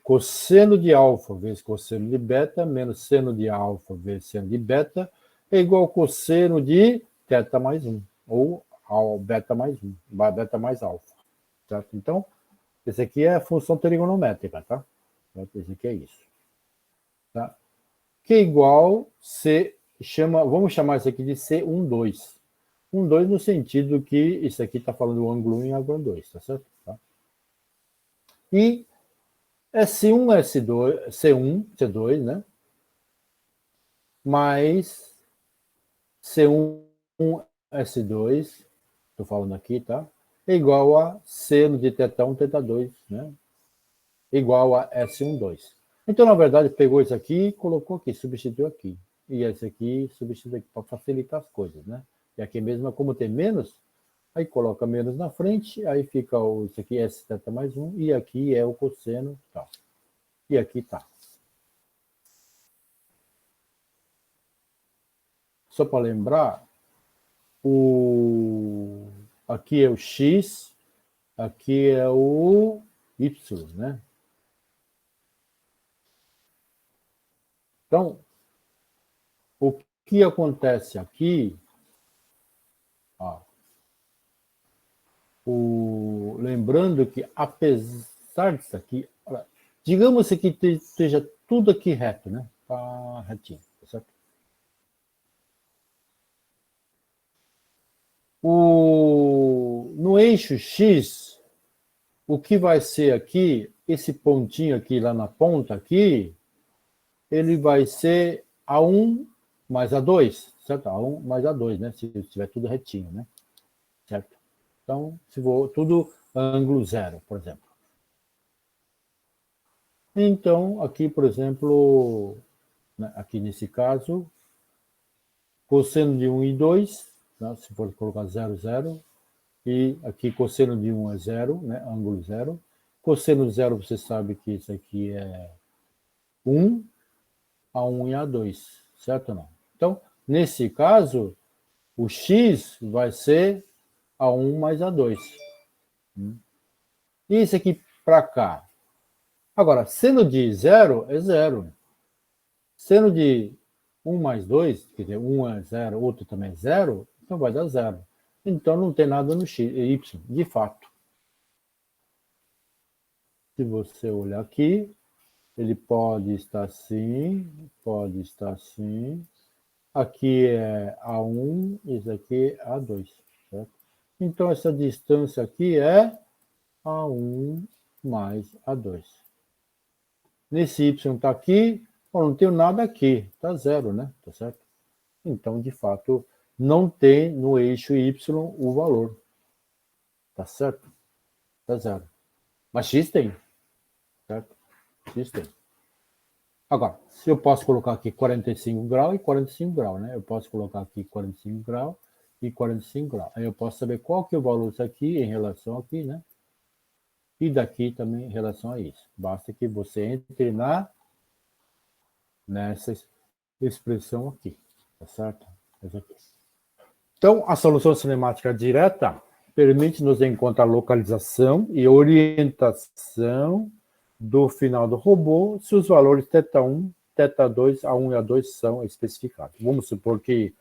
Cosseno de alfa vezes cosseno de beta menos seno de alfa vezes seno de beta é igual ao cosseno de θ mais 1, ou ao beta mais 1, beta mais alfa. Certo? Então, esse aqui é a função trigonométrica, tá? Esse aqui é isso. Tá? Que é igual, vamos chamar isso aqui de C12. 12 no sentido que isso aqui está falando do ângulo 1 e ângulo 2, tá certo? Tá? E S1, S2, C1, C2, né? Mais C1, S2, estou falando aqui, tá? É igual a seno de θ1, θ2, né? Igual a S12. Então, na verdade, pegou isso aqui e colocou aqui, substituiu aqui. E esse aqui substituiu aqui para facilitar as coisas, né? E aqui mesmo, como tem menos, aí coloca menos na frente, aí fica isso aqui, S θ mais 1, e aqui é o cosseno, tá? E aqui tá. Só para lembrar, aqui é o X, aqui é o Y, né? Então, o que acontece aqui, ó, lembrando que apesar disso aqui, digamos que esteja tudo aqui reto, né? Tá retinho, tá certo? No eixo X, o que vai ser aqui, esse pontinho aqui lá na ponta aqui, ele vai ser A1 mais A2, certo? A1 mais A2, né? Se estiver tudo retinho, né? Certo? Então, se for tudo ângulo zero, por exemplo. Então, aqui, por exemplo, né, aqui nesse caso, cosseno de 1 e 2, né, se for colocar 0, 0, e aqui cosseno de 1 é 0, né, ângulo 0. Cosseno 0, você sabe que isso aqui é 1, A1 e A2, certo ou não? Então, nesse caso, o x vai ser A1 mais A2. E esse aqui para cá? Agora, seno de 0 é 0. Seno de 1 mais 2, quer dizer, 1 é 0, outro também é 0, então vai dar 0. Então não tem nada no x, y, de fato. Se você olhar aqui, ele pode estar assim, pode estar assim. Aqui é A1, isso aqui é A2, certo? Então essa distância aqui é A1 mais A2. Nesse y está aqui, eu não tenho nada aqui, está 0, né? Tá certo? Então, de fato, não tem no eixo y o valor. Tá certo? Tá 0. Mas x tem, certo? X tem. Agora, se eu posso colocar aqui 45 graus e 45 graus, né? Eu posso colocar aqui 45 graus e 45 graus. Aí eu posso saber qual que é o valor disso aqui em relação aqui, né? E daqui também em relação a isso. Basta que você entre nessa expressão aqui, tá certo? Essa aqui. Então, a solução cinemática direta permite nos encontrar a localização e orientação do final do robô se os valores θ1, θ2, A1 e A2 são especificados. Vamos supor que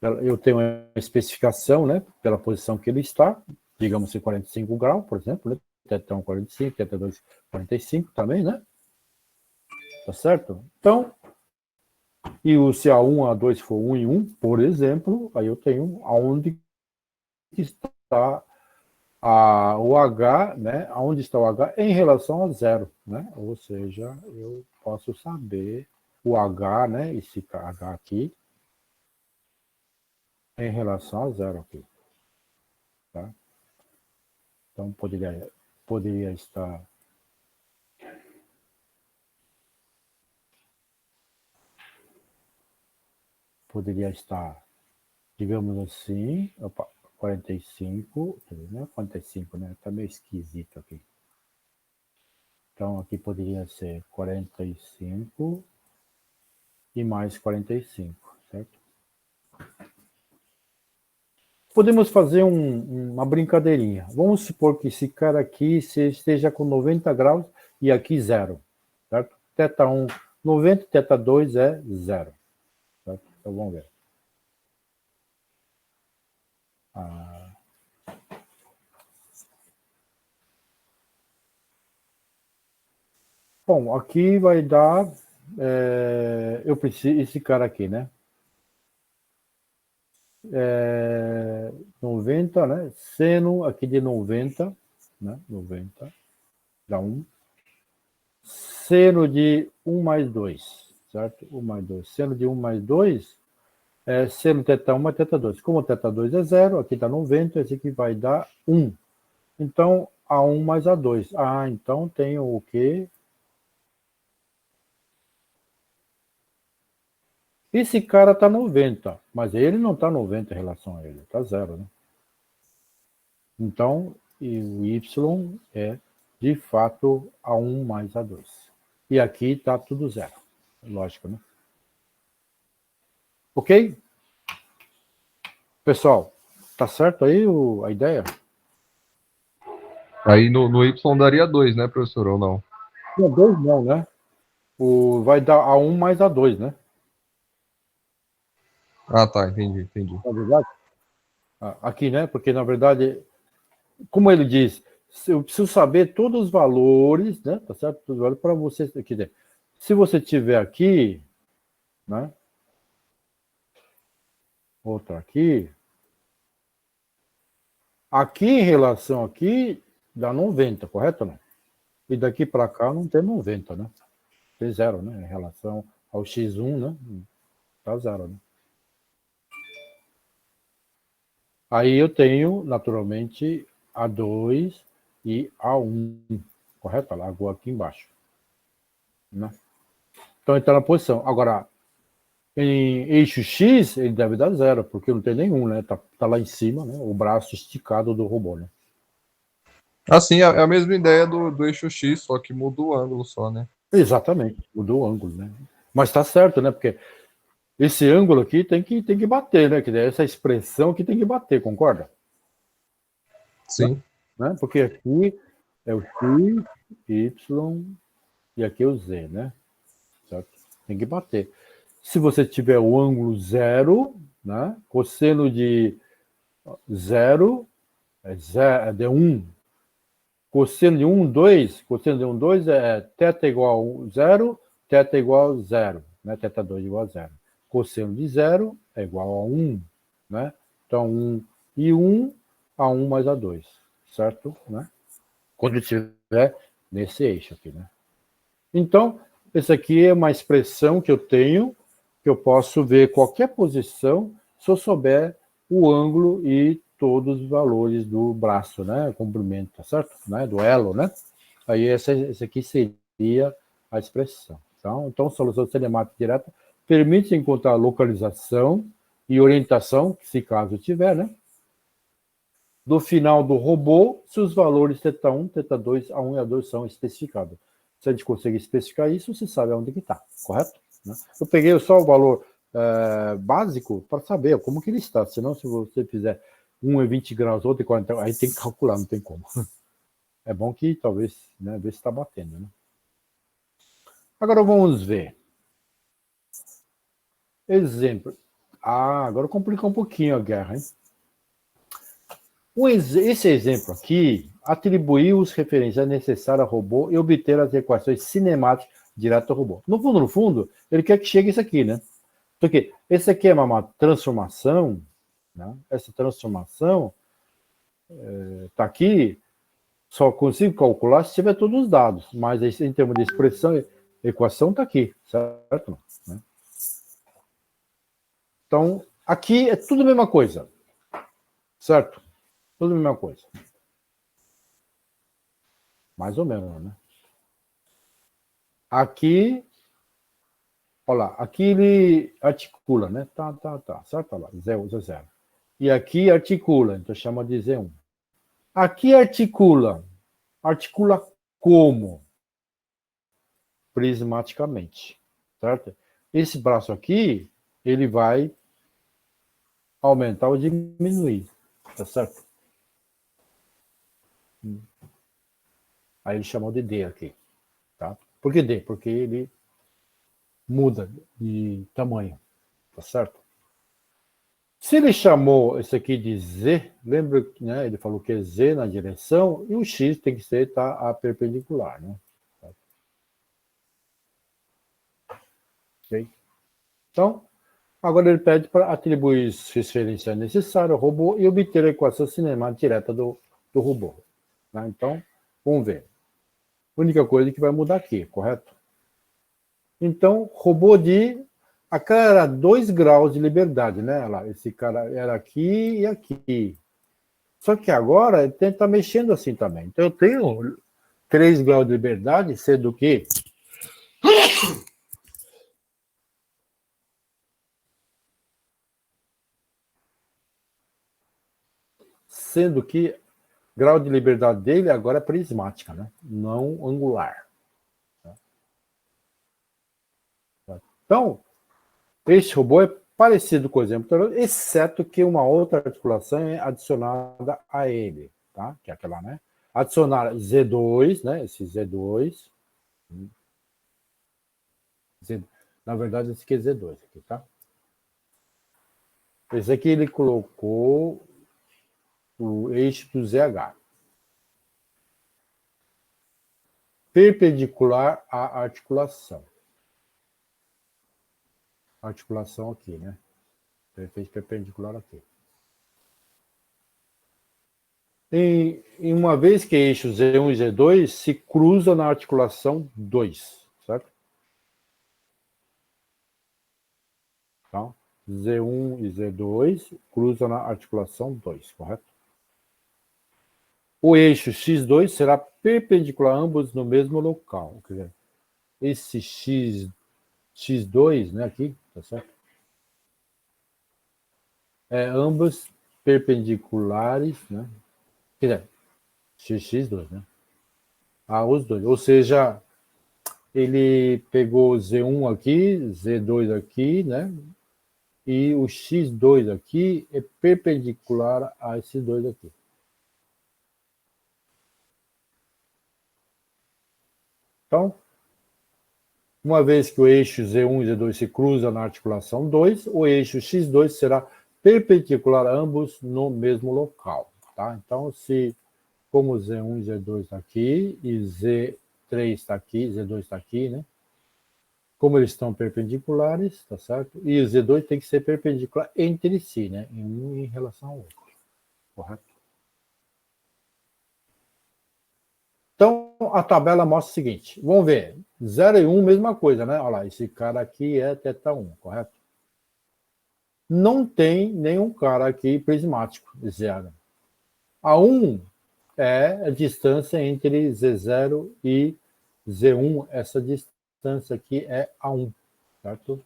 eu tenho uma especificação, né, pela posição que ele está, digamos em 45 graus, por exemplo, né, θ1 45, θ2 45 também, né? Tá certo? Então, e o se A1, A2 for 1 e 1, por exemplo, aí eu tenho aonde está o H, né? Onde está o H em relação a 0, né? Ou seja, eu posso saber o H, né? Esse H aqui em relação a 0 aqui, tá? Então poderia estar digamos assim, opa, 45, né? 45, né? Tá meio esquisito aqui. Então aqui poderia ser 45 e mais 45, certo? Podemos fazer uma brincadeirinha. Vamos supor que esse cara aqui esteja com 90 graus e aqui 0, certo? Θ1 90, θ2 é 0, certo? Então vamos ver. Bom, aqui vai dar, eu preciso, esse cara aqui, né? 90, né? Seno aqui de 90, né? 90, dá 1. Seno de 1 mais 2, certo? 1 mais 2. Seno de 1 mais 2 é seno θ1 mais θ2. Como θ2 é 0, aqui está 90, esse aqui vai dar 1. Então, A1 mais A2. Ah, então tem o quê? Esse cara está 90, mas ele não está 90 em relação a ele, está 0, né? Então, e o Y é, de fato, A1 mais A2. E aqui está tudo 0. Lógico, né? Ok? Pessoal, tá certo aí a ideia? Aí no Y daria 2, né, professor, ou não? Não, 2 não, né? Vai dar A1 mais A2, né? Ah, tá, entendi. Na verdade, aqui, né? Porque, na verdade, como ele diz, eu preciso saber todos os valores, né? Tá certo? Todos os valores para você. Quer dizer, se você tiver aqui, né? Outra aqui. Aqui em relação aqui, dá 90, correto ou não? E daqui para cá não tem 90, né? Tem 0, né? Em relação ao X1, né? Tá 0, né? Aí eu tenho, naturalmente, A2 e A1, correto? Largou aqui embaixo. né? Então ele está na posição. Agora, em eixo X, ele deve dar 0, porque não tem nenhum, né? Tá lá em cima, né? O braço esticado do robô, né? Assim, é a mesma ideia do eixo X, só que muda o ângulo só, né? Exatamente, mudou o ângulo, né? Mas está certo, né? Porque esse ângulo aqui tem que bater, né? Que essa expressão aqui tem que bater, concorda? Sim. Né? Porque aqui é o X, Y e aqui é o Z, né? Certo? Tem que bater. Se você tiver o ângulo 0, né? Cosseno de 0 é de 1. Cosseno de 1, 2. Cosseno de 1, 2 é θ igual a 0, θ igual a 0. Né? θ2 igual a 0. Cosseno de 0 é igual a 1. Né? Então, 1 e 1 a 1 mais a 2. Certo? Né? Quando estiver nesse eixo aqui. Né? Então, esse aqui é uma expressão que eu tenho, que eu posso ver qualquer posição se eu souber o ângulo e todos os valores do braço, né? Comprimento, tá certo? Né? Do elo, né? Aí esse aqui seria a expressão. Então, solução cinemática direta permite encontrar localização e orientação, se caso tiver, né? Do final do robô, se os valores θ1, θ2, A1 e A2 são especificados. Se a gente conseguir especificar isso, você sabe onde que está, correto? Né? Eu peguei só o valor básico para saber como que ele está, senão se você fizer um é 20 graus, outro é 40, aí tem que calcular, não tem como. É bom que talvez, né, ver se está batendo, né? Agora vamos ver. Exemplo. Agora complica um pouquinho a guerra, hein? Esse exemplo aqui atribuiu os referenciais necessários ao robô e obter as equações cinemáticas direto ao robô. No fundo, ele quer que chegue isso aqui, né? Porque esse aqui é uma transformação, né? Essa transformação está aqui, só consigo calcular se tiver todos os dados, mas em termos de expressão, equação está aqui, certo? Né? Então, aqui é tudo a mesma coisa, certo? Tudo a mesma coisa. Mais ou menos, né? Aqui, olha lá, aqui ele articula, né? Tá, certo? Olha lá, 0, 0. E aqui articula, então chama de Z1. Aqui articula como? Prismaticamente, certo? Esse braço aqui, ele vai aumentar ou diminuir, tá certo? Aí ele chamou de D aqui, tá? Por que D? Porque ele muda de tamanho, tá certo? Se ele chamou esse aqui de Z, lembra que, né, ele falou que é Z na direção e o X tem que ser a perpendicular, né? Okay? Então, agora ele pede para atribuir os referenciais necessários ao robô e obter a equação cinemática direta do robô. Né? Então, vamos ver. A única coisa que vai mudar aqui, correto? Então, robô de... Aquela era 2 graus de liberdade, né? Esse cara era aqui e aqui. Só que agora ele está mexendo assim também. Então, eu tenho 3 graus de liberdade, sendo que grau de liberdade dele agora é prismática, né? Não angular. Então, esse robô é parecido com o exemplo anterior, exceto que uma outra articulação é adicionada a ele, tá? Que é aquela, né? Adicionar Z2, né? Esse Z2. Na verdade, esse aqui é Z2, aqui, tá? Esse aqui ele colocou o eixo do ZH. Perpendicular à articulação. Articulação aqui, né? Ele fez perpendicular aqui. Em uma vez que eixos Z1 e Z2 se cruzam na articulação 2, certo? Então, Z1 e Z2 cruzam na articulação 2, correto? O eixo X2 será perpendicular a ambos no mesmo local. Quer dizer, esse x2, né, aqui, tá certo? Ambos perpendiculares, né? Quer dizer, x2, né? Os dois. Ou seja, ele pegou Z1 aqui, Z2 aqui, né? E o x2 aqui é perpendicular a esses dois aqui. Então, uma vez que o eixo Z1 e Z2 se cruzam na articulação 2, o eixo x2 será perpendicular a ambos no mesmo local. Tá? Então, se como Z1 e Z2 está aqui, e Z3 está aqui, Z2 está aqui, né? Como eles estão perpendiculares, tá certo? E o Z2 tem que ser perpendicular entre si, né? Um em relação ao outro. Correto? Então, a tabela mostra o seguinte. Vamos ver. 0 e 1, mesma coisa, né? Olha lá, esse cara aqui é θ1, correto? Não tem nenhum cara aqui prismático, zero. A 1 é a distância entre Z0 e Z1. Essa distância aqui é A1, certo?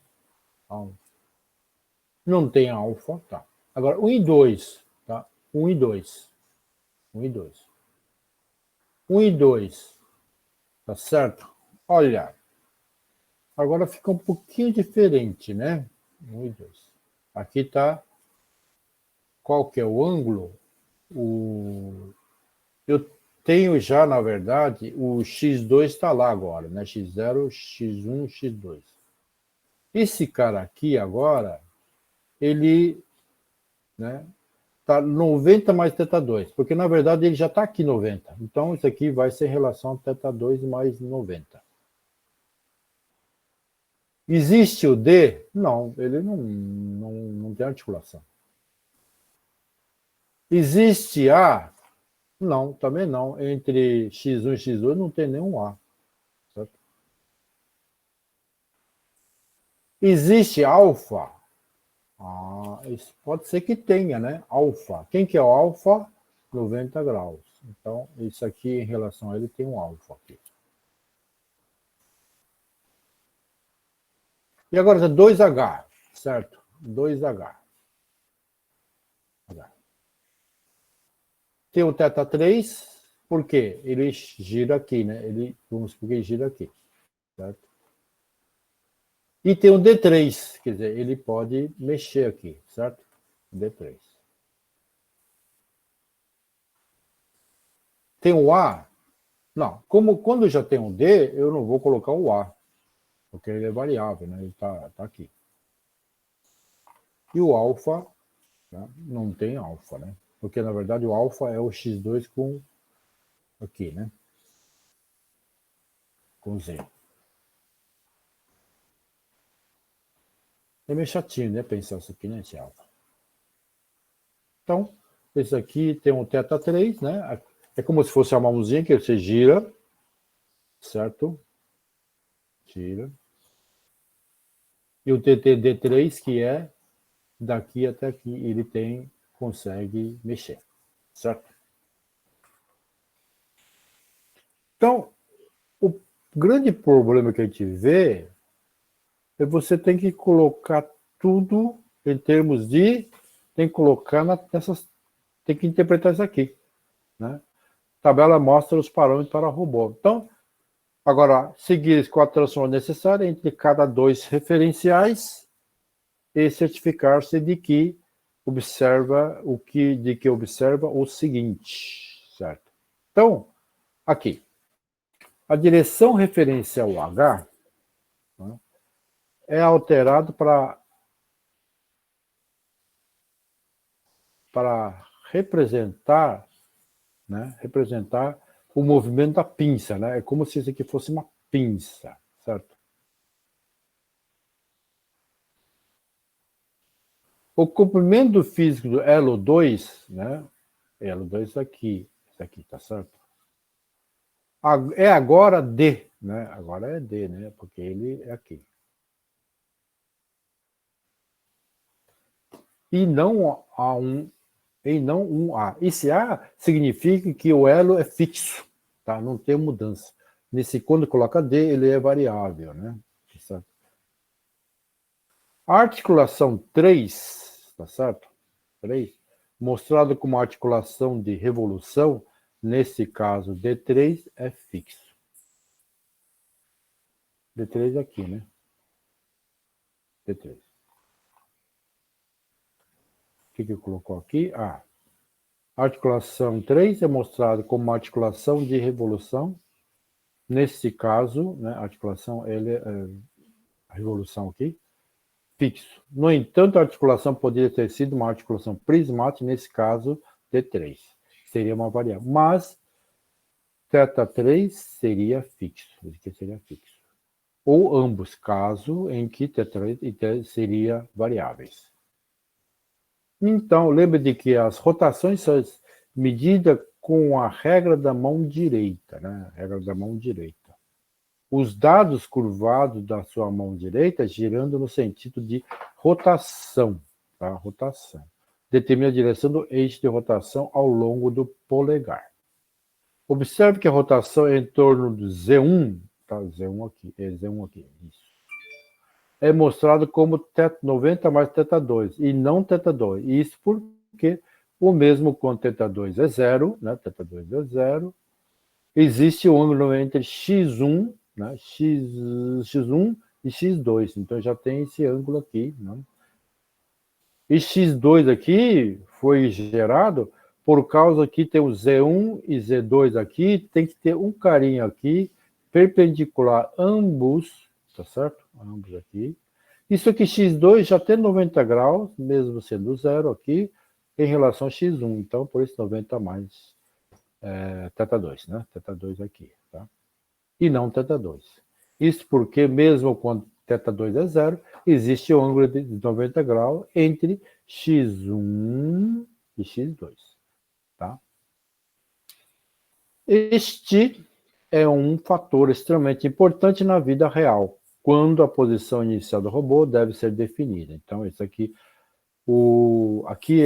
A1. Não tem alfa, tá? Agora, 1 e 2, tá? 1 e 2. 1 e 2. 1 e 2, tá certo? Olha, agora fica um pouquinho diferente, né? 1 e 2. Aqui tá qual que é o ângulo? Eu tenho já, na verdade, o x2 está lá agora, né? x0, x1, x2. Esse cara aqui agora, ele, né, tá 90 mais θ2, porque na verdade ele já está aqui 90. Então isso aqui vai ser relação θ2 mais 90. Existe o D? Não, ele não tem articulação. Existe A? Não, também não. Entre x1 e x2 não tem nenhum A. Certo? Existe alfa? Isso pode ser que tenha, né? Alfa. Quem que é o alfa? 90 graus. Então, isso aqui em relação a ele tem um alfa aqui. E agora 2H, certo? 2H. Tem o θ3, por quê? Ele gira aqui, né? Vamos supor que ele gira aqui, certo? E tem o D3, quer dizer, ele pode mexer aqui, certo? D3. Tem o A? Não. Quando já tem um D, eu não vou colocar o A, porque ele é variável, né? Ele está aqui. E o alfa, né? Não tem alfa, né? Porque, na verdade, o alfa é o x2 com aqui, né? Com Z. É meio chatinho, né? Pensar isso aqui, né? Esse alfa. Então, esse aqui tem um θ3, né? É como se fosse a mãozinha que você gira, certo? Gira. E o TTD3, que é daqui até aqui, ele consegue mexer, certo? Então, o grande problema que a gente vê é você tem que colocar tudo em termos de, tem que colocar tem que interpretar isso aqui, né? A tabela mostra os parâmetros para robô. Então, agora, seguir as 4 transformações necessárias entre cada 2 referenciais e certificar-se de que observa o seguinte, certo? Então, aqui, a direção referencial H, né, é alterado para representar, né, representar o movimento da pinça, né? É como se isso aqui fosse uma pinça, certo? O comprimento físico do elo 2, né? Elo 2 isso aqui, tá certo? É agora D, né? Agora é D, né? Porque ele é aqui. E não um A. Esse A significa que o elo é fixo, tá? Não tem mudança. quando coloca D, ele é variável, né? Certo? A articulação 3, tá certo? 3, mostrado como articulação de revolução, nesse caso D3 é fixo. D3 aqui, né? D3. O que colocou aqui? A articulação 3 é mostrado como uma articulação de revolução. Nesse caso, né, a articulação, a revolução aqui, fixo. No entanto, a articulação poderia ter sido uma articulação prismática, nesse caso, D3. Seria uma variável. Mas, θ3 seria fixo. Ou ambos, caso em que θ3 e θ seria variáveis. Então, lembre de que as rotações são medidas com a regra da mão direita, né? Regra da mão direita. Os dados curvados da sua mão direita girando no sentido de rotação, tá? Rotação. Determina a direção do eixo de rotação ao longo do polegar. Observe que a rotação é em torno do Z1, tá? Z1 aqui, isso. É mostrado como θ90 mais θ2 e não θ2. Isso porque o mesmo quando θ2 é zero, né? θ2 é zero, existe um ângulo entre x1, né? x1 e x2. Então já tem esse ângulo aqui, né? E x2 aqui foi gerado por causa que tem o Z1 e Z2 aqui, tem que ter um carinho aqui perpendicular ambos, tá certo? Ambos aqui. Isso aqui, x2, já tem 90 graus, mesmo sendo zero aqui, em relação a x1. Então, por isso, 90 mais θ2, né? θ2 aqui, tá? E não θ2. Isso porque, mesmo quando θ2 é zero, existe um ângulo de 90 graus entre x1 e x2, tá? Este é um fator extremamente importante na vida real, quando a posição inicial do robô deve ser definida. Então, isso aqui, aqui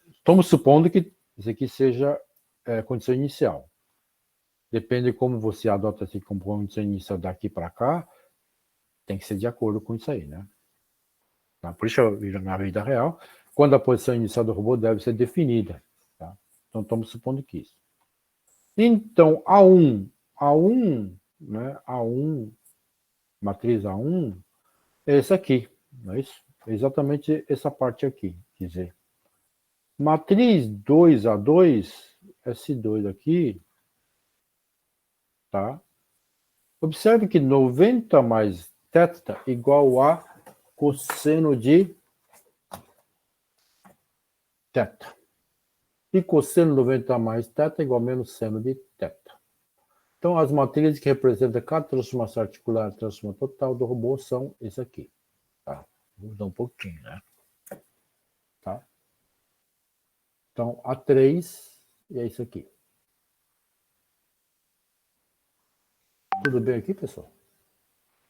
estamos supondo que isso aqui seja condição inicial. Depende de como você adota essa como condição inicial daqui para cá, tem que ser de acordo com isso aí, né? Por isso, na vida real, quando a posição inicial do robô deve ser definida, tá? Então, estamos supondo que isso. Então, A1, né? A1, matriz A1, é esse aqui, não é isso? É exatamente essa parte aqui, quer dizer. Matriz 2A2, S2 aqui, tá? Observe que 90 mais θ igual a cosseno de θ. E cosseno 90 mais θ igual a menos seno de θ. Então, as matrizes que representam cada transformação articular e transformação total do robô são esse aqui. Tá? Vou mudar um pouquinho, né? Tá? Então, A3 e é isso aqui. Tudo bem aqui, pessoal?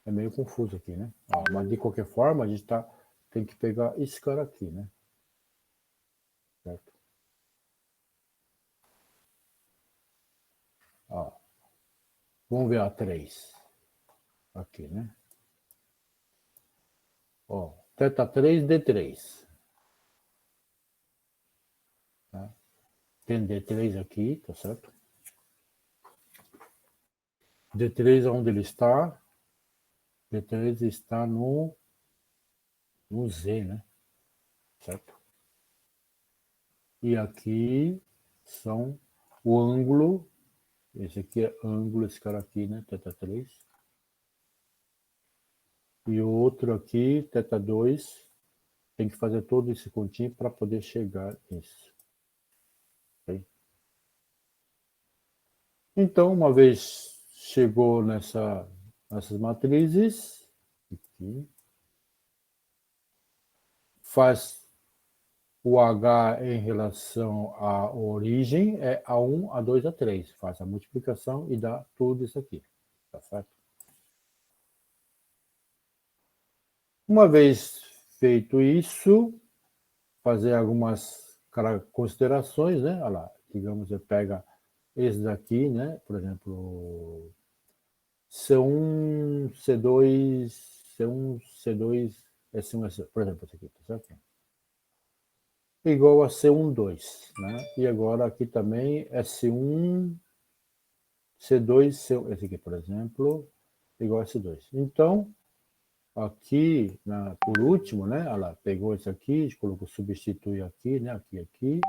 É meio confuso aqui, né? Mas, de qualquer forma, a gente tem que pegar esse cara aqui, né? Certo? Ó, vamos ver A3. Aqui, né? Ó, θ3, D3. Tá? Tem D3 aqui, tá certo? D3 é onde ele está. D3 está no Z, né? Certo? E aqui são o ângulo. Esse aqui é ângulo, esse cara aqui, né? θ3. E o outro aqui, θ2. Tem que fazer todo esse continho para poder chegar nisso. Okay? Então, uma vez chegou nessas matrizes, aqui, faz o H em relação à origem, é A1, A2, A3. Faz a multiplicação e dá tudo isso aqui. Tá certo? Uma vez feito isso, fazer algumas considerações, né? Olha lá, digamos, você pega esse daqui, né? Por exemplo, C1, C2, C1, C2, S1, S2, por exemplo, esse aqui, tá certo? Igual a C1, 2, né? E agora aqui também S1, C2, C1, esse aqui, por exemplo, igual a S2. Então, aqui, por último, né? Ela pegou isso aqui, colocou, substitui aqui, né? Aqui,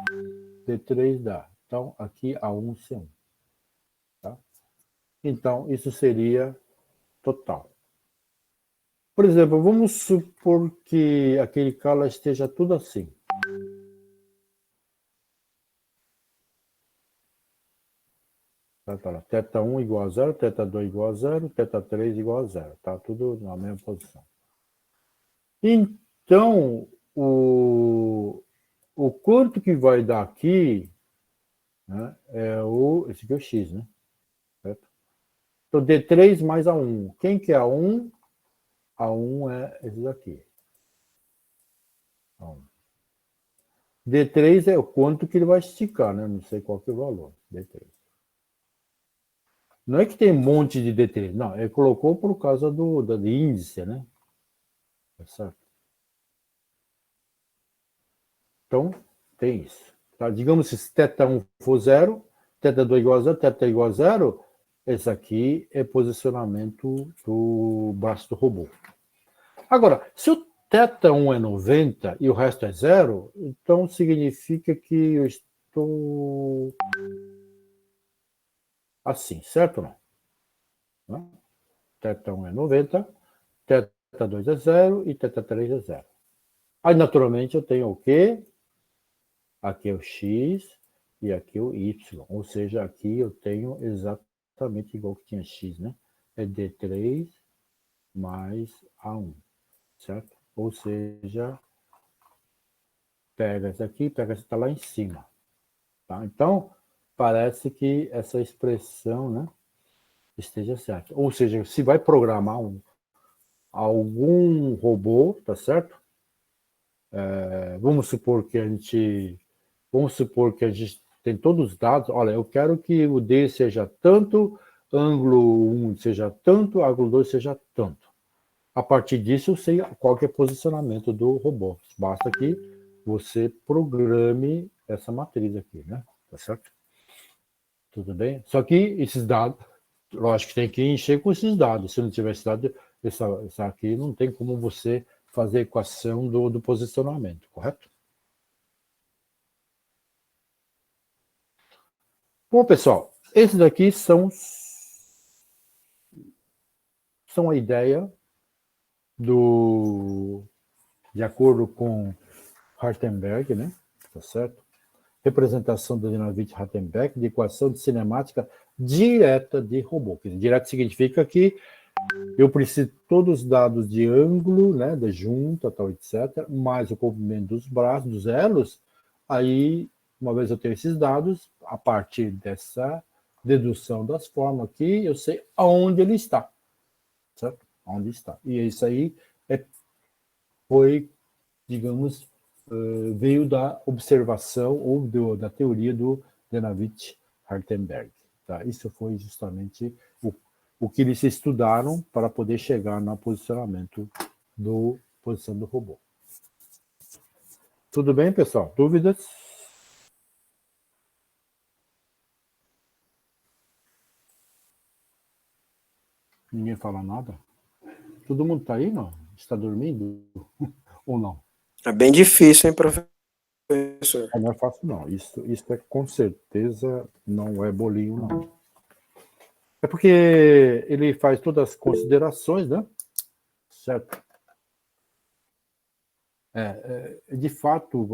D3 dá. Então, aqui A1, C1. Tá? Então, isso seria total. Por exemplo, vamos supor que aquele cala esteja tudo assim. Tá lá. Teta 1 igual a 0, teta 2 igual a 0, teta 3 igual a 0. Tá tudo na mesma posição. Então, o quanto que vai dar aqui, né, esse aqui é o x, né? Certo? Então, D3 mais A1. Quem que é A1? A1 é esse daqui. A1. D3 é o quanto que ele vai esticar, né? Não sei qual que é o valor. D3. Não é que tem um monte de D3, não. Ele colocou por causa do índice, né? Tá certo? Então, tem isso. Tá? Digamos que se θ1 for 0, θ2 igual a 0, θ igual a 0, esse aqui é posicionamento do braço do robô. Agora, se o θ1 é 90 e o resto é 0, então significa que eu estou assim, certo ou não? θ1 é 90, θ2 é 0 e θ3 é 0. Aí, naturalmente, eu tenho o quê? Aqui é o x e aqui é o y. Ou seja, aqui eu tenho exatamente igual que tinha x, né? É D3 mais A1, certo? Ou seja, pega essa aqui, pega essa que está lá em cima. Tá? Então, parece que essa expressão, né, esteja certa. Ou seja, se vai programar algum robô, tá certo? Vamos supor que a gente tem todos os dados. Olha, eu quero que o D seja tanto, ângulo 1 seja tanto, ângulo 2 seja tanto. A partir disso, eu sei qual que é o posicionamento do robô. Basta que você programe essa matriz aqui, né? Tá certo? Tudo bem? Só que esses dados, lógico que tem que encher com esses dados. Se não tiver esse dado, essa aqui não tem como você fazer a equação do posicionamento, correto? Bom, pessoal, esses daqui são a ideia de acordo com Hartenberg, né? Tá certo? Representação do Dinavitch-Hartenberg de equação de cinemática direta de robô. Direto significa que eu preciso de todos os dados de ângulo, né, da junta, tal, etc., mais o comprimento dos braços, dos elos. Aí, uma vez eu tenho esses dados, a partir dessa dedução das formas aqui, eu sei aonde ele está. Certo? Onde está. E isso aí foi, digamos, veio da observação ou da teoria do Dinavitch-Hartenberg. Tá? Isso foi justamente o que eles estudaram para poder chegar no posicionamento posição do robô. Tudo bem, pessoal? Dúvidas? Ninguém fala nada? Todo mundo está aí, não? Está dormindo? Ou não? É bem difícil, hein, professor? Não é fácil, não. Isso é com certeza não é bolinho, não. É porque ele faz todas as considerações, né? Certo? De fato,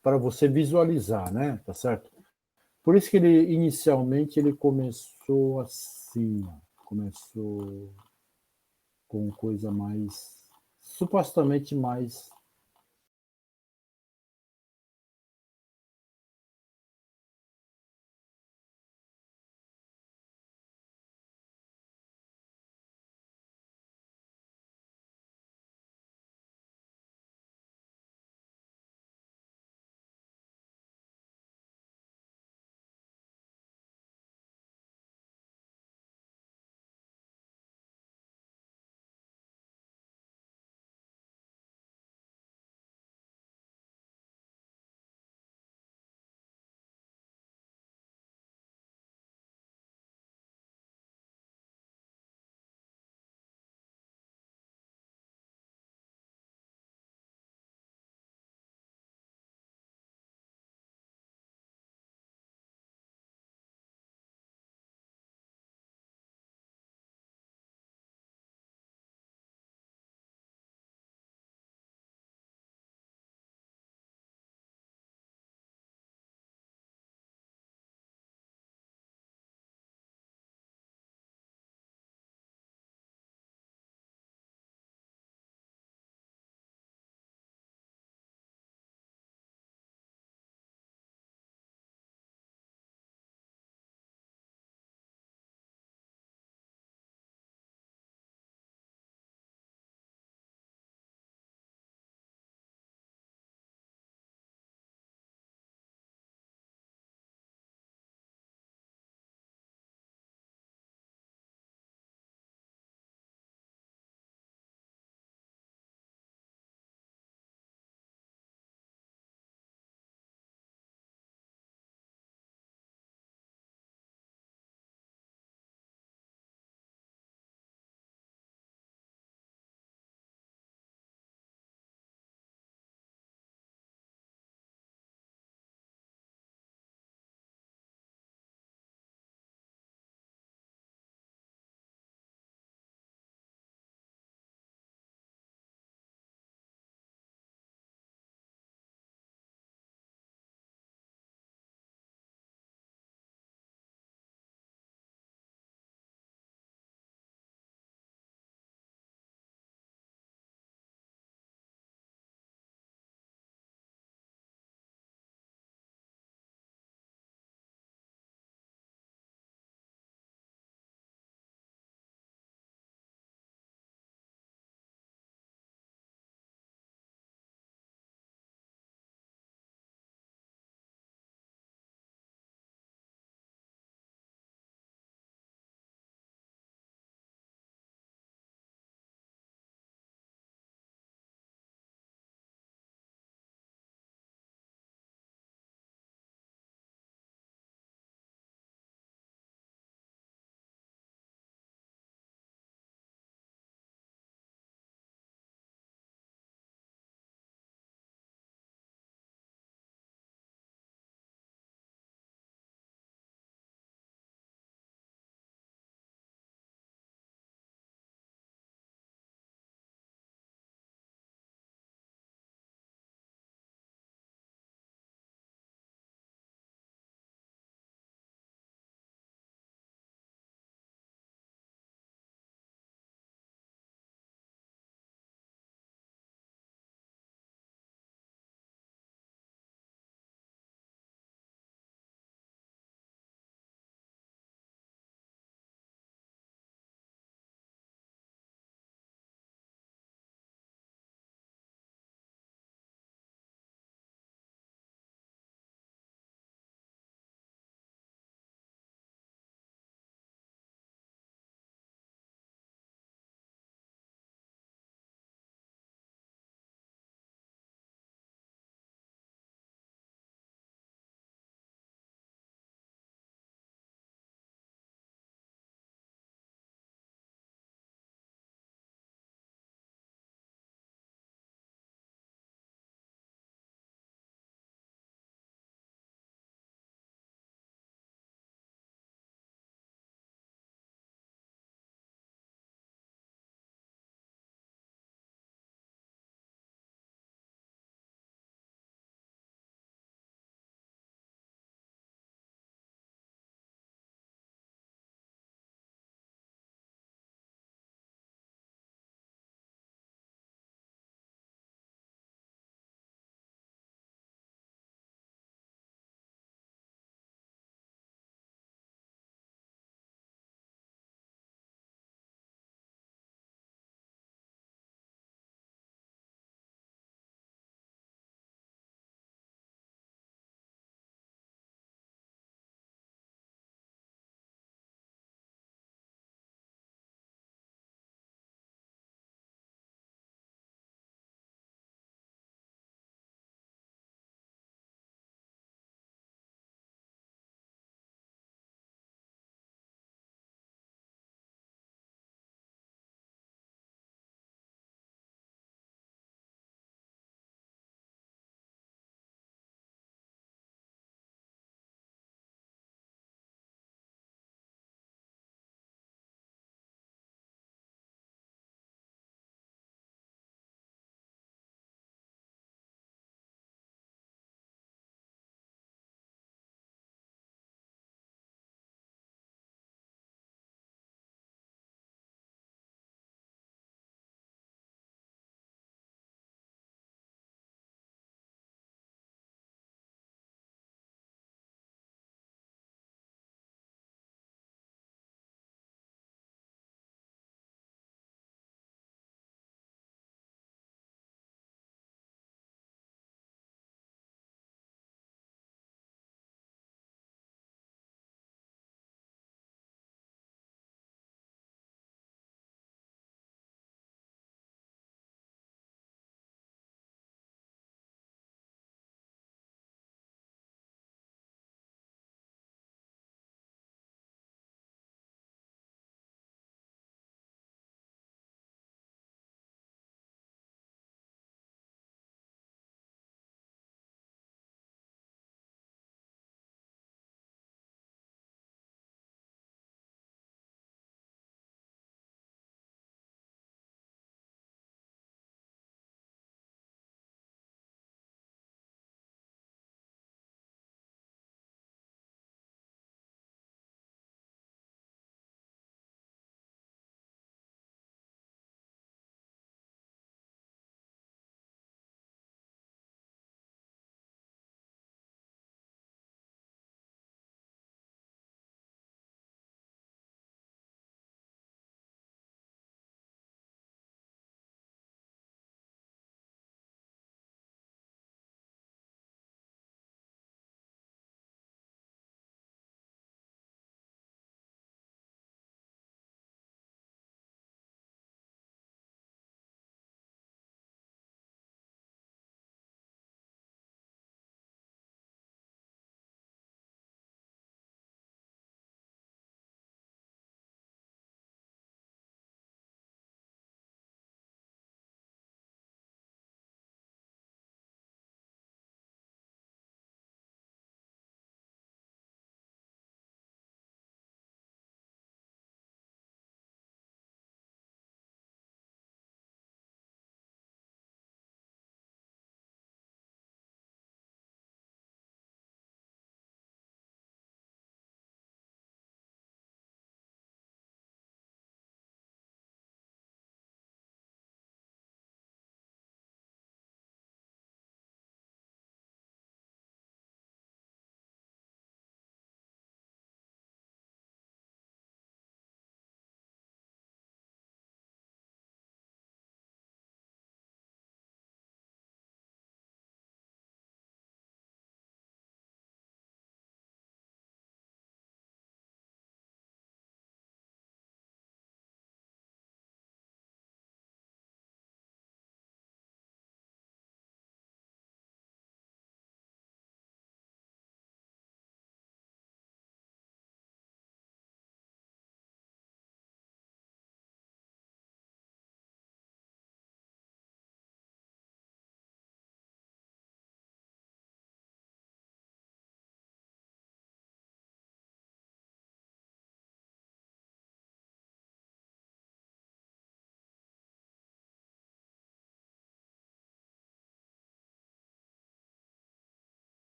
para você visualizar, né? Tá certo? Por isso que inicialmente ele começou assim, começou com coisa mais, supostamente mais